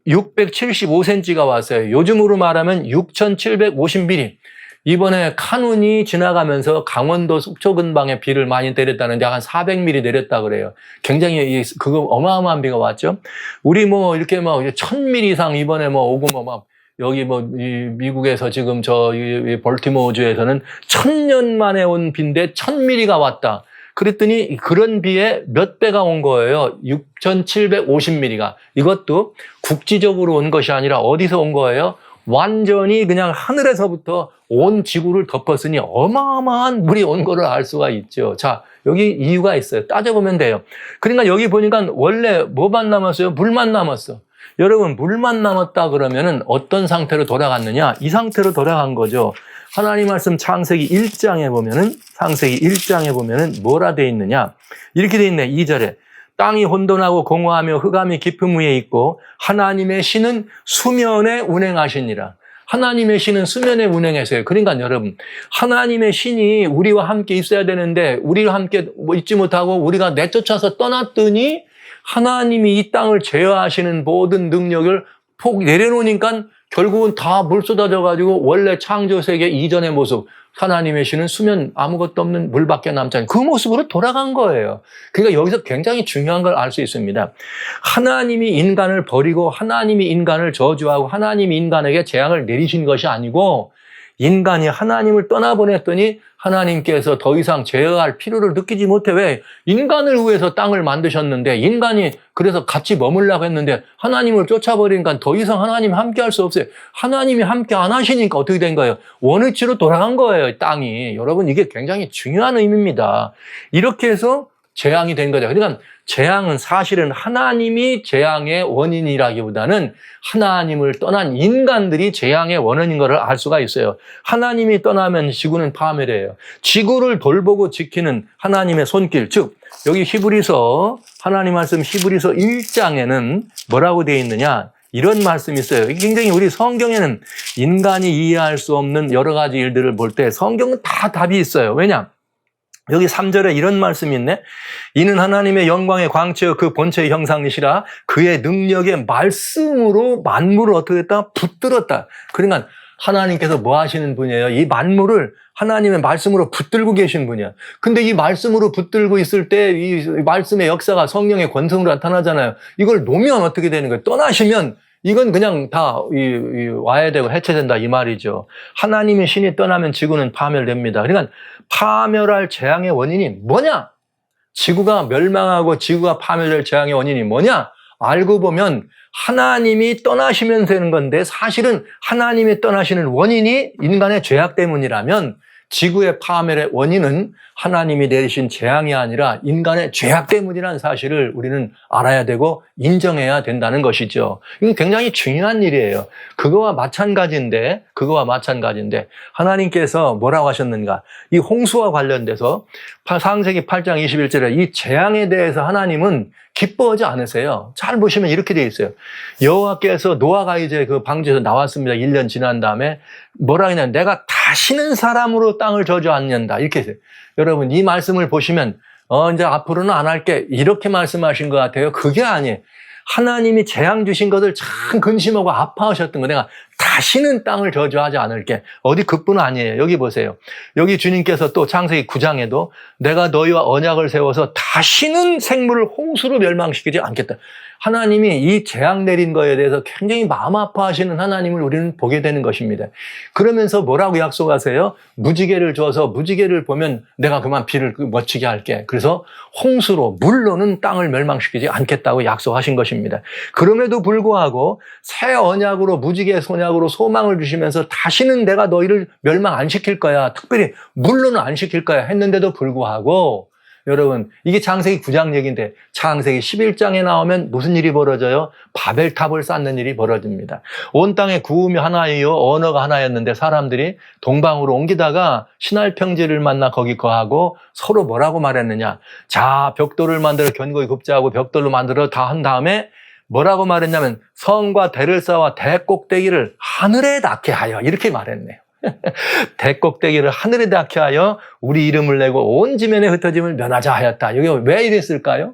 675cm가 왔어요. 요즘으로 말하면 6750mm. 이번에 카눈이 지나가면서 강원도 속초 근방에 비를 많이 내렸다는데 한 400mm 내렸다 그래요. 굉장히 그거 어마어마한 비가 왔죠. 우리 뭐 이렇게 뭐 1000mm 이상 이번에 뭐 오고 뭐 막 여기 뭐 이 미국에서 지금 이 볼티모어주에서는 1000년 만에 온 비인데 1000mm가 왔다. 그랬더니 그런 비에 몇 배가 온 거예요. 6750mm가. 이것도 국지적으로 온 것이 아니라 어디서 온 거예요? 완전히 그냥 하늘에서부터 온 지구를 덮었으니 어마어마한 물이 온 거를 알 수가 있죠. 자, 여기 이유가 있어요. 따져보면 돼요. 그러니까 여기 보니까 원래 뭐만 남았어요? 물만 남았어. 여러분, 물만 남았다 그러면은 어떤 상태로 돌아갔느냐? 이 상태로 돌아간 거죠. 하나님 말씀 창세기 1장에 보면은 뭐라 돼 있느냐? 이렇게 돼 있네. 2절에. 땅이 혼돈하고 공허하며 흑암이 깊음 위에 있고 하나님의 신은 수면에 운행하시니라. 하나님의 신은 수면에 운행하세요. 그러니까 여러분, 하나님의 신이 우리와 함께 있어야 되는데 우리와 함께 있지 못하고 우리가 내쫓아서 떠났더니 하나님이 이 땅을 제어하시는 모든 능력을 폭 내려놓으니까 결국은 다 물 쏟아져가지고 원래 창조세계 이전의 모습, 하나님의 신은 수면 아무것도 없는 물밖에 남지 않은 그 모습으로 돌아간 거예요. 그러니까 여기서 굉장히 중요한 걸 알 수 있습니다. 하나님이 인간을 버리고 하나님이 인간을 저주하고 하나님이 인간에게 재앙을 내리신 것이 아니고 인간이 하나님을 떠나보냈더니 하나님께서 더 이상 제어할 필요를 느끼지 못해. 왜? 인간을 위해서 땅을 만드셨는데 인간이 그래서 같이 머물라고 했는데 하나님을 쫓아버리니까 더 이상 하나님 함께 할 수 없어요. 하나님이 함께 안 하시니까 어떻게 된 거예요? 원위치로 돌아간 거예요, 땅이. 여러분, 이게 굉장히 중요한 의미입니다. 이렇게 해서 재앙이 된 거죠. 그러니까 재앙은 사실은 하나님이 재앙의 원인이라기보다는 하나님을 떠난 인간들이 재앙의 원인인 것을 알 수가 있어요. 하나님이 떠나면 지구는 파멸해요. 지구를 돌보고 지키는 하나님의 손길, 즉 여기 하나님 말씀 히브리서 1장에는 뭐라고 되어 있느냐? 이런 말씀이 있어요. 굉장히 우리 성경에는 인간이 이해할 수 없는 여러 가지 일들을 볼 때 성경은 다 답이 있어요. 왜냐? 여기 3절에 이런 말씀이 있네. 이는 하나님의 영광의 광채여 그 본체의 형상이시라 그의 능력의 말씀으로 만물을 어떻게 했다? 붙들었다. 그러니까 하나님께서 뭐 하시는 분이에요? 이 만물을 하나님의 말씀으로 붙들고 계신 분이야. 근데 이 말씀으로 붙들고 있을 때 이 말씀의 역사가 성령의 권성으로 나타나잖아요. 이걸 놓으면 어떻게 되는 거예요? 떠나시면 이건 그냥 다 와야 되고 해체된다 이 말이죠. 하나님의 신이 떠나면 지구는 파멸됩니다. 그러니까 파멸할 재앙의 원인이 뭐냐? 지구가 멸망하고 지구가 파멸될 재앙의 원인이 뭐냐? 알고 보면 하나님이 떠나시면 되는 건데 사실은 하나님이 떠나시는 원인이 인간의 죄악 때문이라면 지구의 파멸의 원인은 하나님이 내리신 재앙이 아니라 인간의 죄악 때문이라는 사실을 우리는 알아야 되고 인정해야 된다는 것이죠. 이건 굉장히 중요한 일이에요. 그거와 마찬가지인데 하나님께서 뭐라고 하셨는가? 이 홍수와 관련돼서 창세기 8장 21절에 이 재앙에 대해서 하나님은 기뻐하지 않으세요. 잘 보시면 이렇게 되어 있어요. 여호와께서 노아가 이제 그 방주에서 나왔습니다. 1년 지난 다음에 뭐라 하냐? 내가 다시는 사람으로 땅을 저주 않는다. 이렇게 해서 여러분 이 말씀을 보시면 이제 앞으로는 안 할게 이렇게 말씀하신 것 같아요. 그게 아니에요. 하나님이 재앙 주신 것을 참 근심하고 아파하셨던 거 내가 다시는 땅을 저주하지 않을게. 어디 그뿐 아니에요. 여기 보세요. 여기 주님께서 또 창세기 9장에도 내가 너희와 언약을 세워서 다시는 생물을 홍수로 멸망시키지 않겠다. 하나님이 이 재앙 내린 거에 대해서 굉장히 마음 아파하시는 하나님을 우리는 보게 되는 것입니다. 그러면서 뭐라고 약속하세요? 무지개를 줘서 무지개를 보면 내가 그만 비를 멋지게 할게. 그래서 홍수로 물로는 땅을 멸망시키지 않겠다고 약속하신 것입니다. 그럼에도 불구하고 새 언약으로 무지개 선약으로 소망을 주시면서 다시는 내가 너희를 멸망 안 시킬 거야. 특별히 물로는 안 시킬 거야 했는데도 불구하고 여러분 이게 창세기 9장 얘기인데 창세기 11장에 나오면 무슨 일이 벌어져요? 바벨탑을 쌓는 일이 벌어집니다. 온 땅에 구음이 하나이요 언어가 하나였는데 사람들이 동방으로 옮기다가 신할 평지를 만나 거기 거하고 서로 뭐라고 말했느냐? 자 벽돌을 만들어 견고히 굽자하고 벽돌로 만들어 다 한 다음에 뭐라고 말했냐면 성과 대를 쌓아 대꼭대기를 하늘에 닿게 하여 이렇게 말했네요. 대꼭대기를 하늘에 닿게 하여 우리 이름을 내고 온 지면에 흩어짐을 면하자 하였다. 이게 왜 이랬을까요?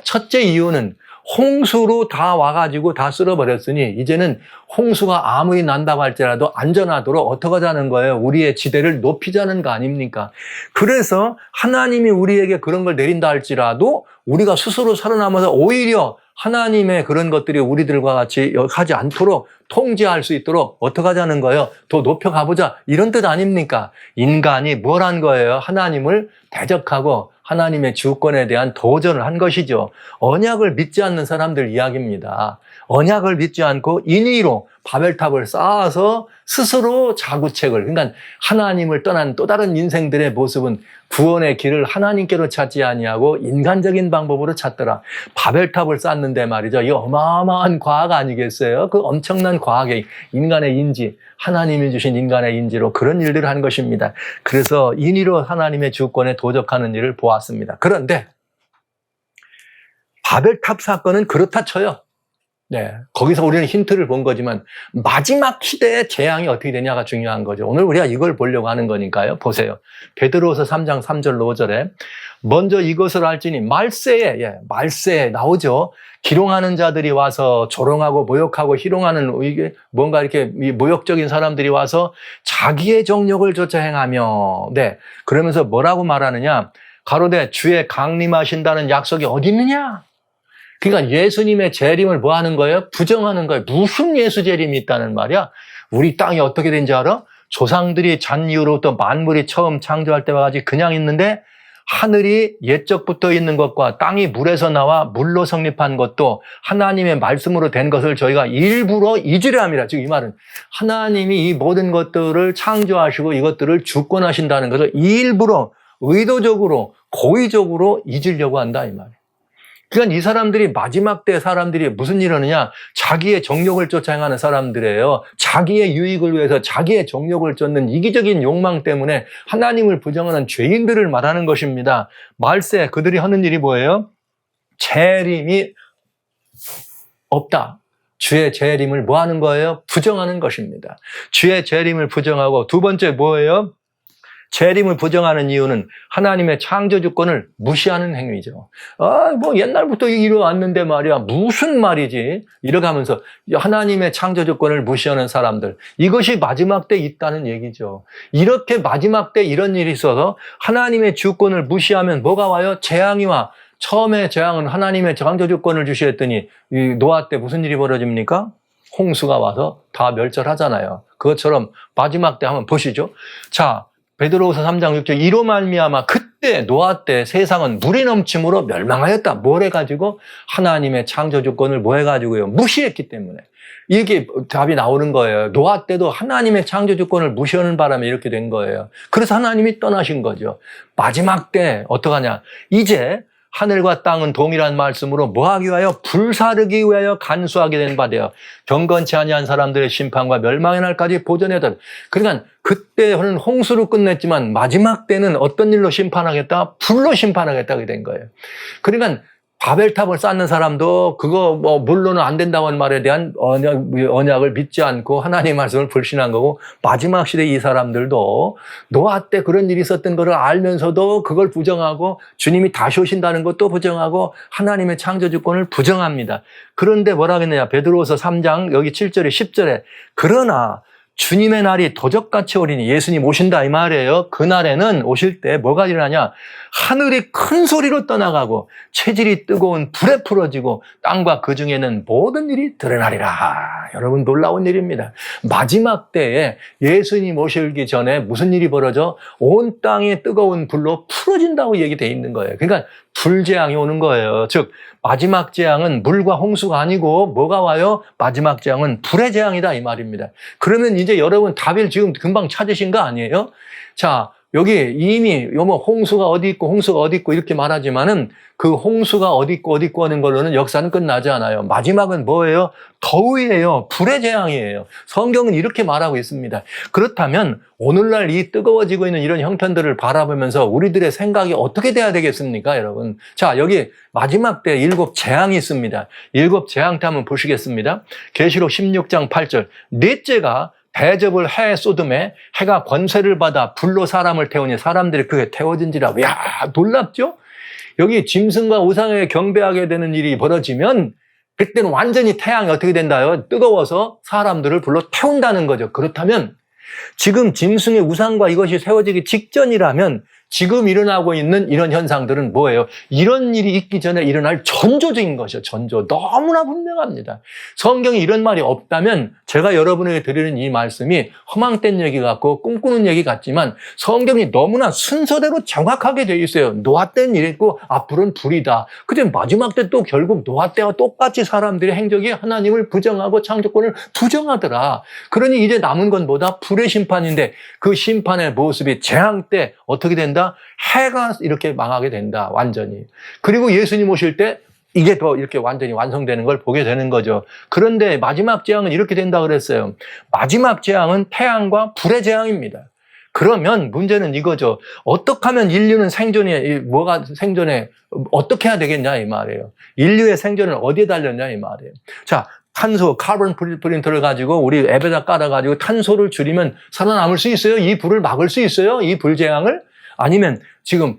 첫째 이유는 홍수로 다 와가지고 다 쓸어버렸으니 이제는 홍수가 아무리 난다고 할지라도 안전하도록 어떻게 하자는 거예요? 우리의 지대를 높이자는 거 아닙니까? 그래서 하나님이 우리에게 그런 걸 내린다 할지라도 우리가 스스로 살아남아서 오히려 하나님의 그런 것들이 우리들과 같이 하지 않도록 통제할 수 있도록 어떻게 하자는 거예요? 더 높여가보자. 이런 뜻 아닙니까? 인간이 뭘 한 거예요? 하나님을 대적하고 하나님의 주권에 대한 도전을 한 것이죠. 언약을 믿지 않는 사람들 이야기입니다. 언약을 믿지 않고 인위로 바벨탑을 쌓아서 스스로 자구책을, 그러니까 하나님을 떠난 또 다른 인생들의 모습은 구원의 길을 하나님께로 찾지 아니하고 인간적인 방법으로 찾더라. 바벨탑을 쌓는데 말이죠. 이 어마어마한 과학 아니겠어요? 그 엄청난 과학의 인간의 인지, 하나님이 주신 인간의 인지로 그런 일들을 한 것입니다. 그래서 인위로 하나님의 주권에 도적하는 일을 보았습니다. 그런데 바벨탑 사건은 그렇다 쳐요. 네, 거기서 우리는 힌트를 본 거지만 마지막 시대의 재앙이 어떻게 되냐가 중요한 거죠. 오늘 우리가 이걸 보려고 하는 거니까요. 보세요. 베드로후서 3장 3절 5절에 먼저 이것을 알지니 말세에 나오죠. 기롱하는 자들이 와서 조롱하고 모욕하고 희롱하는 이게 뭔가 이렇게 모욕적인 사람들이 와서 자기의 정욕을 쫓아 행하며 그러면서 뭐라고 말하느냐? 가로되 주의 강림하신다는 약속이 어디 있느냐? 그러니까 예수님의 재림을 뭐 하는 거예요? 부정하는 거예요. 무슨 예수 재림이 있다는 말이야? 우리 땅이 어떻게 된지 알아? 조상들이 잔 이후로부터 만물이 처음 창조할 때와 같이 그냥 있는데 하늘이 옛적부터 있는 것과 땅이 물에서 나와 물로 성립한 것도 하나님의 말씀으로 된 것을 저희가 일부러 잊으려 함이라. 즉 이 말은 하나님이 이 모든 것들을 창조하시고 이것들을 주권하신다는 것을 일부러 의도적으로 고의적으로 잊으려고 한다 이 말이에요. 그러니까 이 사람들이 마지막 때 사람들이 무슨 일을 하느냐? 자기의 정욕을 쫓아 행하는 사람들이에요. 자기의 유익을 위해서 자기의 정욕을 쫓는 이기적인 욕망 때문에 하나님을 부정하는 죄인들을 말하는 것입니다. 말세 그들이 하는 일이 뭐예요? 재림이 없다. 주의 재림을 뭐 하는 거예요? 부정하는 것입니다. 주의 재림을 부정하고 두 번째 뭐예요? 재림을 부정하는 이유는 하나님의 창조 주권을 무시하는 행위죠. 옛날부터 이뤄왔는데 말이야. 무슨 말이지? 이러가면서 하나님의 창조 주권을 무시하는 사람들. 이것이 마지막 때 있다는 얘기죠. 이렇게 마지막 때 이런 일이 있어서 하나님의 주권을 무시하면 뭐가 와요? 재앙이 와. 처음에 재앙은 하나님의 창조 주권을 주시했더니 이 노아 때 무슨 일이 벌어집니까? 홍수가 와서 다 멸절하잖아요. 그것처럼 마지막 때 한번 보시죠. 자, 베드로후서 3장 6절 이로 말미암아 그때 노아 때 세상은 물이 넘침으로 멸망하였다. 뭘 해가지고? 하나님의 창조 주권을 뭐 해가지고요? 무시했기 때문에. 이게 답이 나오는 거예요. 노아 때도 하나님의 창조 주권을 무시하는 바람에 이렇게 된 거예요. 그래서 하나님이 떠나신 거죠. 마지막 때 어떡하냐? 이제 하늘과 땅은 동일한 말씀으로 뭐하기 위하여? 불사르기 위하여 간수하게 된 바되어 경건치 아니한 사람들의 심판과 멸망의 날까지 보존해다. 그러니까 그때는 홍수로 끝냈지만 마지막 때는 어떤 일로 심판하겠다? 불로 심판하겠다고 된 거예요. 그러니까 바벨탑을 쌓는 사람도 그거 물로는 안 된다고 하는 말에 대한 언약을 믿지 않고 하나님의 말씀을 불신한 거고, 마지막 시대 이 사람들도 노아 때 그런 일이 있었던 거를 알면서도 그걸 부정하고 주님이 다시 오신다는 것도 부정하고 하나님의 창조 주권을 부정합니다. 그런데 뭐라 하겠느냐? 베드로후서 3장 여기 7절에 10절에 그러나 주님의 날이 도적같이 오리니, 예수님 오신다 이 말이에요. 그날에는 오실 때 뭐가 일어나냐? 하늘이 큰 소리로 떠나가고 체질이 뜨거운 불에 풀어지고 땅과 그 중에는 모든 일이 드러나리라. 여러분, 놀라운 일입니다. 마지막 때에 예수님 오시기 전에 무슨 일이 벌어져? 온 땅이 뜨거운 불로 풀어진다고 얘기되어 있는 거예요. 그러니까 불재앙이 오는 거예요. 즉 마지막 재앙은 물과 홍수가 아니고 뭐가 와요? 마지막 재앙은 불의 재앙이다 이 말입니다. 그러면 이제 여러분 답을 지금 금방 찾으신 거 아니에요? 자, 여기 이미 뭐 홍수가 어디 있고 홍수가 어디 있고 이렇게 말하지만은 그 홍수가 어디 있고 하는 걸로는 역사는 끝나지 않아요. 마지막은 뭐예요? 더위예요. 불의 재앙이에요. 성경은 이렇게 말하고 있습니다. 그렇다면 오늘날 이 뜨거워지고 있는 이런 형편들을 바라보면서 우리들의 생각이 어떻게 돼야 되겠습니까, 여러분? 자, 여기 마지막 때 7 재앙이 있습니다. 7 재앙 때 한번 보시겠습니다. 계시록 16장 8절. 넷째가 대접을 해 쏟음에 해가 권세를 받아 불로 사람을 태우니 사람들이 그게 태워진지라. 야, 놀랍죠? 여기 짐승과 우상에 경배하게 되는 일이 벌어지면 그때는 완전히 태양이 어떻게 된다요? 뜨거워서 사람들을 불로 태운다는 거죠. 그렇다면 지금 짐승의 우상과 이것이 세워지기 직전이라면 지금 일어나고 있는 이런 현상들은 뭐예요? 이런 일이 있기 전에 일어날 전조적인 것이죠. 전조. 너무나 분명합니다. 성경에 이런 말이 없다면 제가 여러분에게 드리는 이 말씀이 허망된 얘기 같고 꿈꾸는 얘기 같지만 성경이 너무나 순서대로 정확하게 되어 있어요. 노아 때는 이랬고 앞으로는 불이다. 근데 마지막 때 또 결국 노아 때와 똑같이 사람들의 행적이 하나님을 부정하고 창조권을 부정하더라. 그러니 이제 남은 건 뭐다? 불의 심판인데 그 심판의 모습이 재앙 때 어떻게 된다? 해가 이렇게 망하게 된다. 완전히. 그리고 예수님 오실 때 이게 더 이렇게 완전히 완성되는 걸 보게 되는 거죠. 그런데 마지막 재앙은 이렇게 된다 그랬어요. 마지막 재앙은 태양과 불의 재앙입니다. 그러면 문제는 이거죠. 어떻게 하면 인류는 생존에 어떻게 해야 되겠냐 이 말이에요. 인류의 생존은 어디에 달렸냐 이 말이에요. 자, 탄소, 카본 프린터를 가지고 우리 앱에다 깔아가지고 탄소를 줄이면 살아남을 수 있어요? 이 불을 막을 수 있어요? 이 불재앙을? 아니면 지금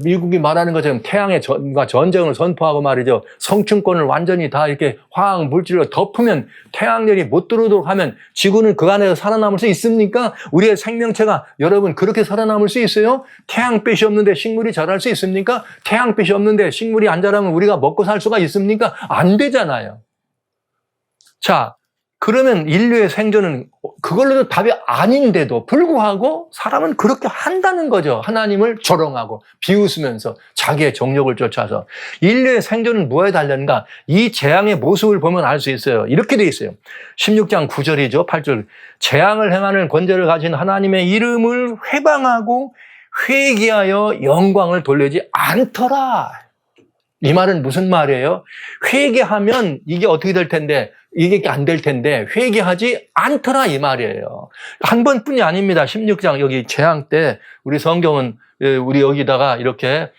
미국이 말하는 것처럼 태양의 전쟁을 선포하고 말이죠. 성층권을 완전히 다 이렇게 화학 물질로 덮으면 태양열이 못 들어오도록 하면 지구는 그 안에서 살아남을 수 있습니까? 우리의 생명체가 여러분 그렇게 살아남을 수 있어요? 태양빛이 없는데 식물이 자랄 수 있습니까? 태양빛이 없는데 식물이 안 자라면 우리가 먹고 살 수가 있습니까? 안 되잖아요. 자, 그러면 인류의 생존은 그걸로도 답이 아닌데도 불구하고 사람은 그렇게 한다는 거죠. 하나님을 조롱하고 비웃으면서 자기의 정욕을 쫓아서. 인류의 생존은 뭐에 달렸는가? 이 재앙의 모습을 보면 알 수 있어요. 이렇게 돼 있어요. 16장 9절이죠. 8절. 재앙을 행하는 권세를 가진 하나님의 이름을 회방하고 회개하여 영광을 돌리지 않더라. 이 말은 무슨 말이에요? 회개하면 이게 어떻게 될 텐데 이게 안 될 텐데 회개하지 않더라 이 말이에요. 한 번뿐이 아닙니다. 16장 여기 재앙 때 우리 성경은 우리 여기다가 이렇게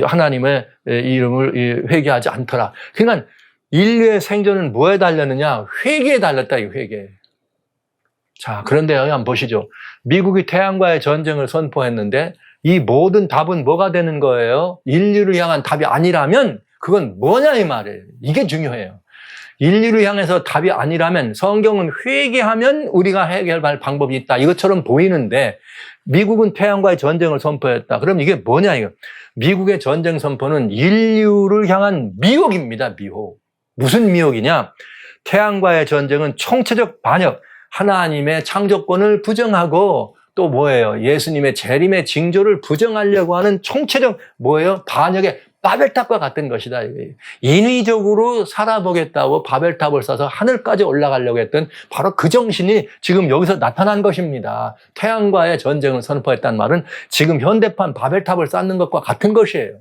하나님의 이름을 회개하지 않더라. 그러니까 인류의 생존은 뭐에 달렸느냐? 회개에 달렸다 이 회개. 자, 그런데 여기 한번 보시죠. 미국이 태양과의 전쟁을 선포했는데 이 모든 답은 뭐가 되는 거예요? 인류를 향한 답이 아니라면 그건 뭐냐 이 말이에요. 이게 중요해요. 인류를 향해서 답이 아니라면 성경은 회개하면 우리가 해결할 방법이 있다. 이것처럼 보이는데 미국은 태양과의 전쟁을 선포했다. 그럼 이게 뭐냐 이거. 미국의 전쟁 선포는 인류를 향한 미혹입니다. 미혹. 무슨 미혹이냐? 태양과의 전쟁은 총체적 반역, 하나님의 창조권을 부정하고 또 뭐예요? 예수님의 재림의 징조를 부정하려고 하는 총체적 뭐예요? 반역의 바벨탑과 같은 것이다. 인위적으로 살아보겠다고 바벨탑을 쌓아서 하늘까지 올라가려고 했던 바로 그 정신이 지금 여기서 나타난 것입니다. 태양과의 전쟁을 선포했다는 말은 지금 현대판 바벨탑을 쌓는 것과 같은 것이에요.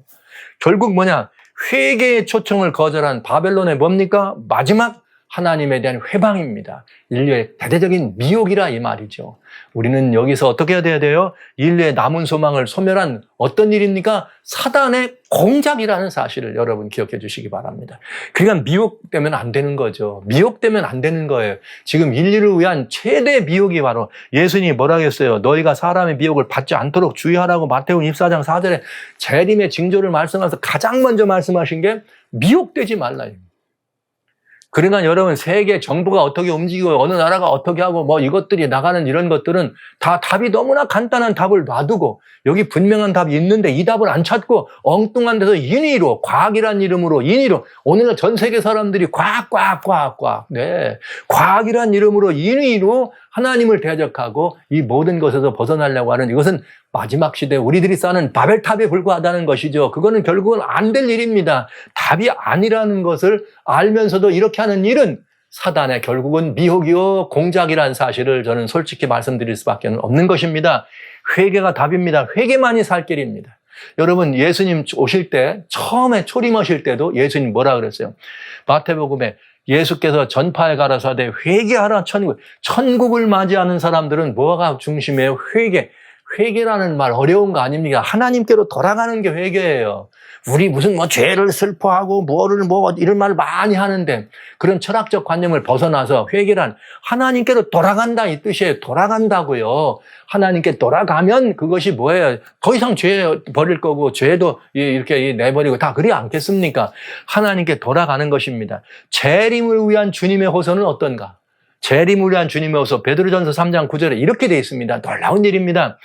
결국 뭐냐? 회개의 초청을 거절한 바벨론의 뭡니까? 마지막 하나님에 대한 회방입니다. 인류의 대대적인 미혹이라 이 말이죠. 우리는 여기서 어떻게 해야 돼요? 인류의 남은 소망을 소멸한 어떤 일입니까? 사단의 공작이라는 사실을 여러분 기억해 주시기 바랍니다. 그러니까 미혹되면 안 되는 거죠. 미혹되면 안 되는 거예요. 지금 인류를 위한 최대 미혹이 바로 예수님이 뭐라고 했어요? 너희가 사람의 미혹을 받지 않도록 주의하라고 마태복음 24장 4절에 재림의 징조를 말씀하면서 가장 먼저 말씀하신 게 미혹되지 말라. 그러니까 여러분 세계 정부가 어떻게 움직이고 어느 나라가 어떻게 하고 뭐 이것들이 나가는 이런 것들은 다 답이 너무나 간단한 답을 놔두고 여기 분명한 답이 있는데 이 답을 안 찾고 엉뚱한 데서 인위로 과학이란 이름으로 인위로 오늘날 전 세계 사람들이 과학 네 과학이란 이름으로 인위로 하나님을 대적하고 이 모든 것에서 벗어나려고 하는 이것은 마지막 시대 우리들이 쌓는 바벨탑에 불과하다는 것이죠. 그거는 결국은 안 될 일입니다. 답이 아니라는 것을 알면서도 이렇게 하는 일은 사단의 결국은 미혹이요 공작이라는 사실을 저는 솔직히 말씀드릴 수밖에 없는 것입니다. 회개가 답입니다. 회개만이 살 길입니다. 여러분, 예수님 오실 때 처음에 초림하실 때도 예수님 뭐라 그랬어요? 마태복음에 예수께서 전파에 가라사대 회개하라 천국을 맞이하는 사람들은 뭐가 중심이에요? 회개라는 말 어려운 거 아닙니까? 하나님께로 돌아가는 게 회개예요. 우리 무슨 죄를 슬퍼하고 이런 말 많이 하는데 그런 철학적 관념을 벗어나서 회개란 하나님께로 돌아간다 이 뜻이에요. 돌아간다고요. 하나님께 돌아가면 그것이 뭐예요? 더 이상 죄 버릴 거고 죄도 이렇게 내버리고 다 그리 않겠습니까? 하나님께 돌아가는 것입니다. 재림을 위한 주님의 호소는 어떤가? 재림을 위한 주님의 호소 베드로전서 3장 9절에 이렇게 되어 있습니다. 놀라운 일입니다.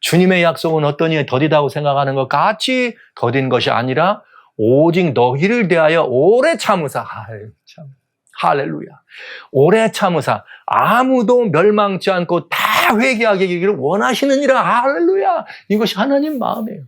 주님의 약속은 어떠니 더디다고 생각하는 것 같이 더딘 것이 아니라 오직 너희를 대하여 오래 참으사 할렐루야 오래 참으사 아무도 멸망치 않고 다 회개하게 하기를 원하시느니라 할렐루야 이것이 하나님 마음이에요.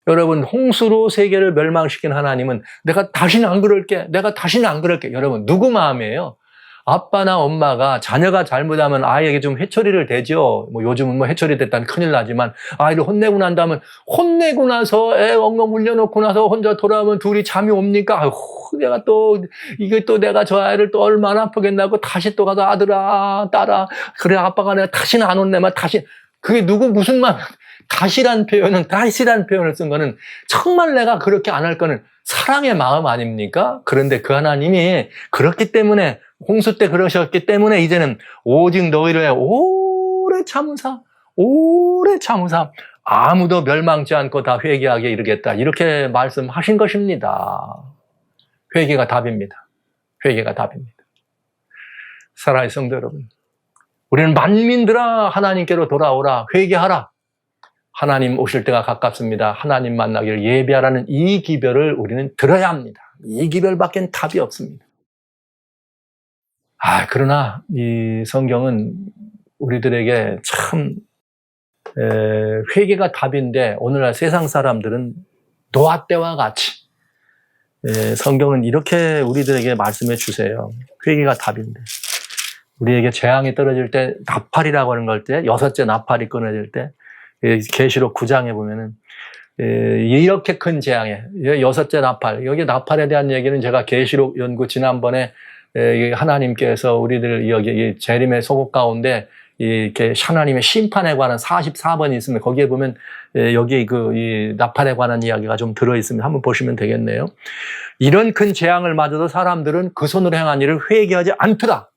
여러분 홍수로 세계를 멸망시킨 하나님은 내가 다시는 안 그럴게 여러분 누구 마음이에요? 아빠나 엄마가 자녀가 잘못하면 아이에게 좀 회초리를 대죠. 요즘은 회초리 됐다면 큰일 나지만 아이를 혼내고 난 다음에 혼내고 나서 애 엉엉 울려놓고 나서 혼자 돌아오면 둘이 잠이 옵니까? 아이고, 내가 저 아이를 또 얼마나 아프겠나고 다시 또 가서 아들아, 딸아. 그래, 아빠가 내가 다시는 안 혼내면 다시. 그게 무슨 말, 다시란 표현을 쓴 거는 정말 내가 그렇게 안 할 거는 사랑의 마음 아닙니까? 그런데 그 하나님이 그렇기 때문에 홍수 때 그러셨기 때문에 이제는 오직 너희를 오래 참으사 아무도 멸망치 않고 다 회개하게 이르겠다 이렇게 말씀하신 것입니다. 회개가 답입니다. 사랑하는 성도 여러분, 우리는 만민들아 하나님께로 돌아오라 회개하라. 하나님 오실 때가 가깝습니다. 하나님 만나기를 예비하라는 이 기별을 우리는 들어야 합니다. 이 기별밖엔 답이 없습니다. 그러나 이 성경은 우리들에게 참 회개가 답인데 오늘날 세상 사람들은 노아 때와 같이 성경은 이렇게 우리들에게 말씀해 주세요. 회개가 답인데 우리에게 재앙이 떨어질 때 나팔이라고 하는 걸 때 6째 나팔이 끊어질 때 계시록 9장에 보면은 이렇게 큰 재앙에 6째 나팔 여기 나팔에 대한 얘기는 제가 계시록 연구 지난번에 하나님께서 우리들 여기 재림의 소곡 가운데 이렇게 하나님의 심판에 관한 44번이 있습니다. 거기에 보면 여기 이 나팔에 관한 이야기가 좀 들어 있습니다. 한번 보시면 되겠네요. 이런 큰 재앙을 맞아도 사람들은 그 손으로 행한 일을 회개하지 않더라.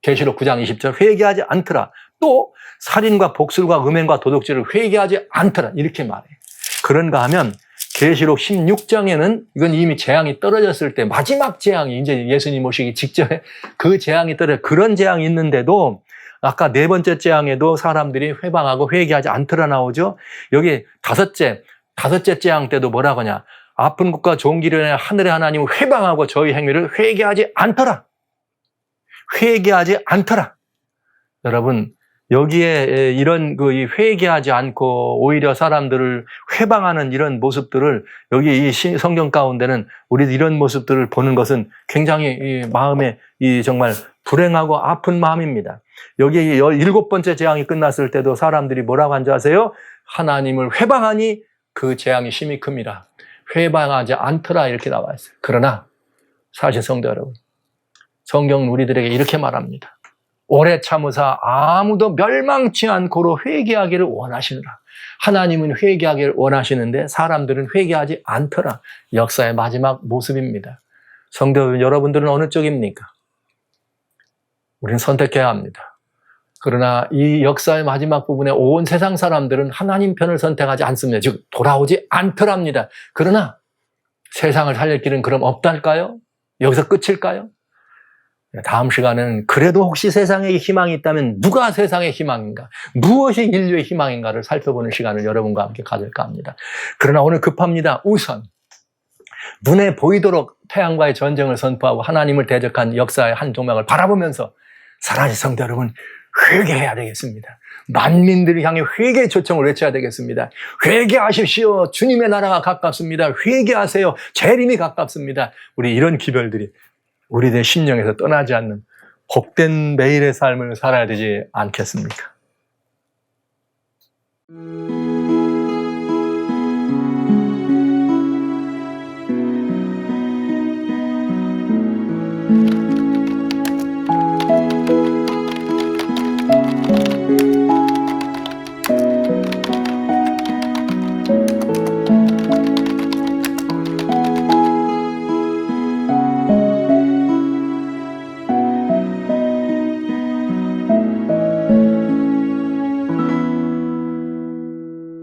계시록 9장 20절 회개하지 않더라. 또 살인과 복술과 음행과 도둑질을 회개하지 않더라. 이렇게 말해요. 그런가 하면 계시록 16장에는 이건 이미 재앙이 떨어졌을 때 마지막 재앙이 이제 예수님 오시기 직전에 그 재앙이 그런 재앙이 있는데도 아까 4번째 재앙에도 사람들이 회방하고 회개하지 않더라 나오죠. 여기 다섯째 재앙 때도 뭐라고 하냐. 아픈 곳과 좋은 길을 위해 하늘의 하나님을 회방하고 저희 행위를 회개하지 않더라. 여러분 여기에 이런 이 회개하지 않고 오히려 사람들을 회방하는 이런 모습들을 여기 이 성경 가운데는 우리 이런 모습들을 보는 것은 굉장히 이 마음에 정말 불행하고 아픈 마음입니다. 여기 7번째 재앙이 끝났을 때도 사람들이 뭐라고 한지 아세요? 하나님을 회방하니 그 재앙이 심히 큽니다. 회방하지 않더라 이렇게 나와 있어요. 그러나 사실 성도 여러분, 성경은 우리들에게 이렇게 말합니다. 오래 참으사 아무도 멸망치 않고로 회개하기를 원하시느라. 하나님은 회개하기를 원하시는데 사람들은 회개하지 않더라. 역사의 마지막 모습입니다. 성도 여러분들은 어느 쪽입니까? 우리는 선택해야 합니다. 그러나 이 역사의 마지막 부분에 온 세상 사람들은 하나님 편을 선택하지 않습니다. 즉 돌아오지 않더랍니다. 그러나 세상을 살릴 길은 그럼 없달까요? 여기서 끝일까요? 다음 시간은 그래도 혹시 세상에 희망이 있다면 누가 세상의 희망인가? 무엇이 인류의 희망인가를 살펴보는 시간을 여러분과 함께 가질까 합니다. 그러나 오늘 급합니다. 우선 눈에 보이도록 태양과의 전쟁을 선포하고 하나님을 대적한 역사의 한 조각을 바라보면서 사랑하는 성도 여러분, 회개해야 되겠습니다. 만민들을 향해 회개의 초청을 외쳐야 되겠습니다. 회개하십시오. 주님의 나라가 가깝습니다. 회개하세요. 재림이 가깝습니다. 우리 이런 기별들이 우리들의 심령에서 떠나지 않는 복된 매일의 삶을 살아야 되지 않겠습니까?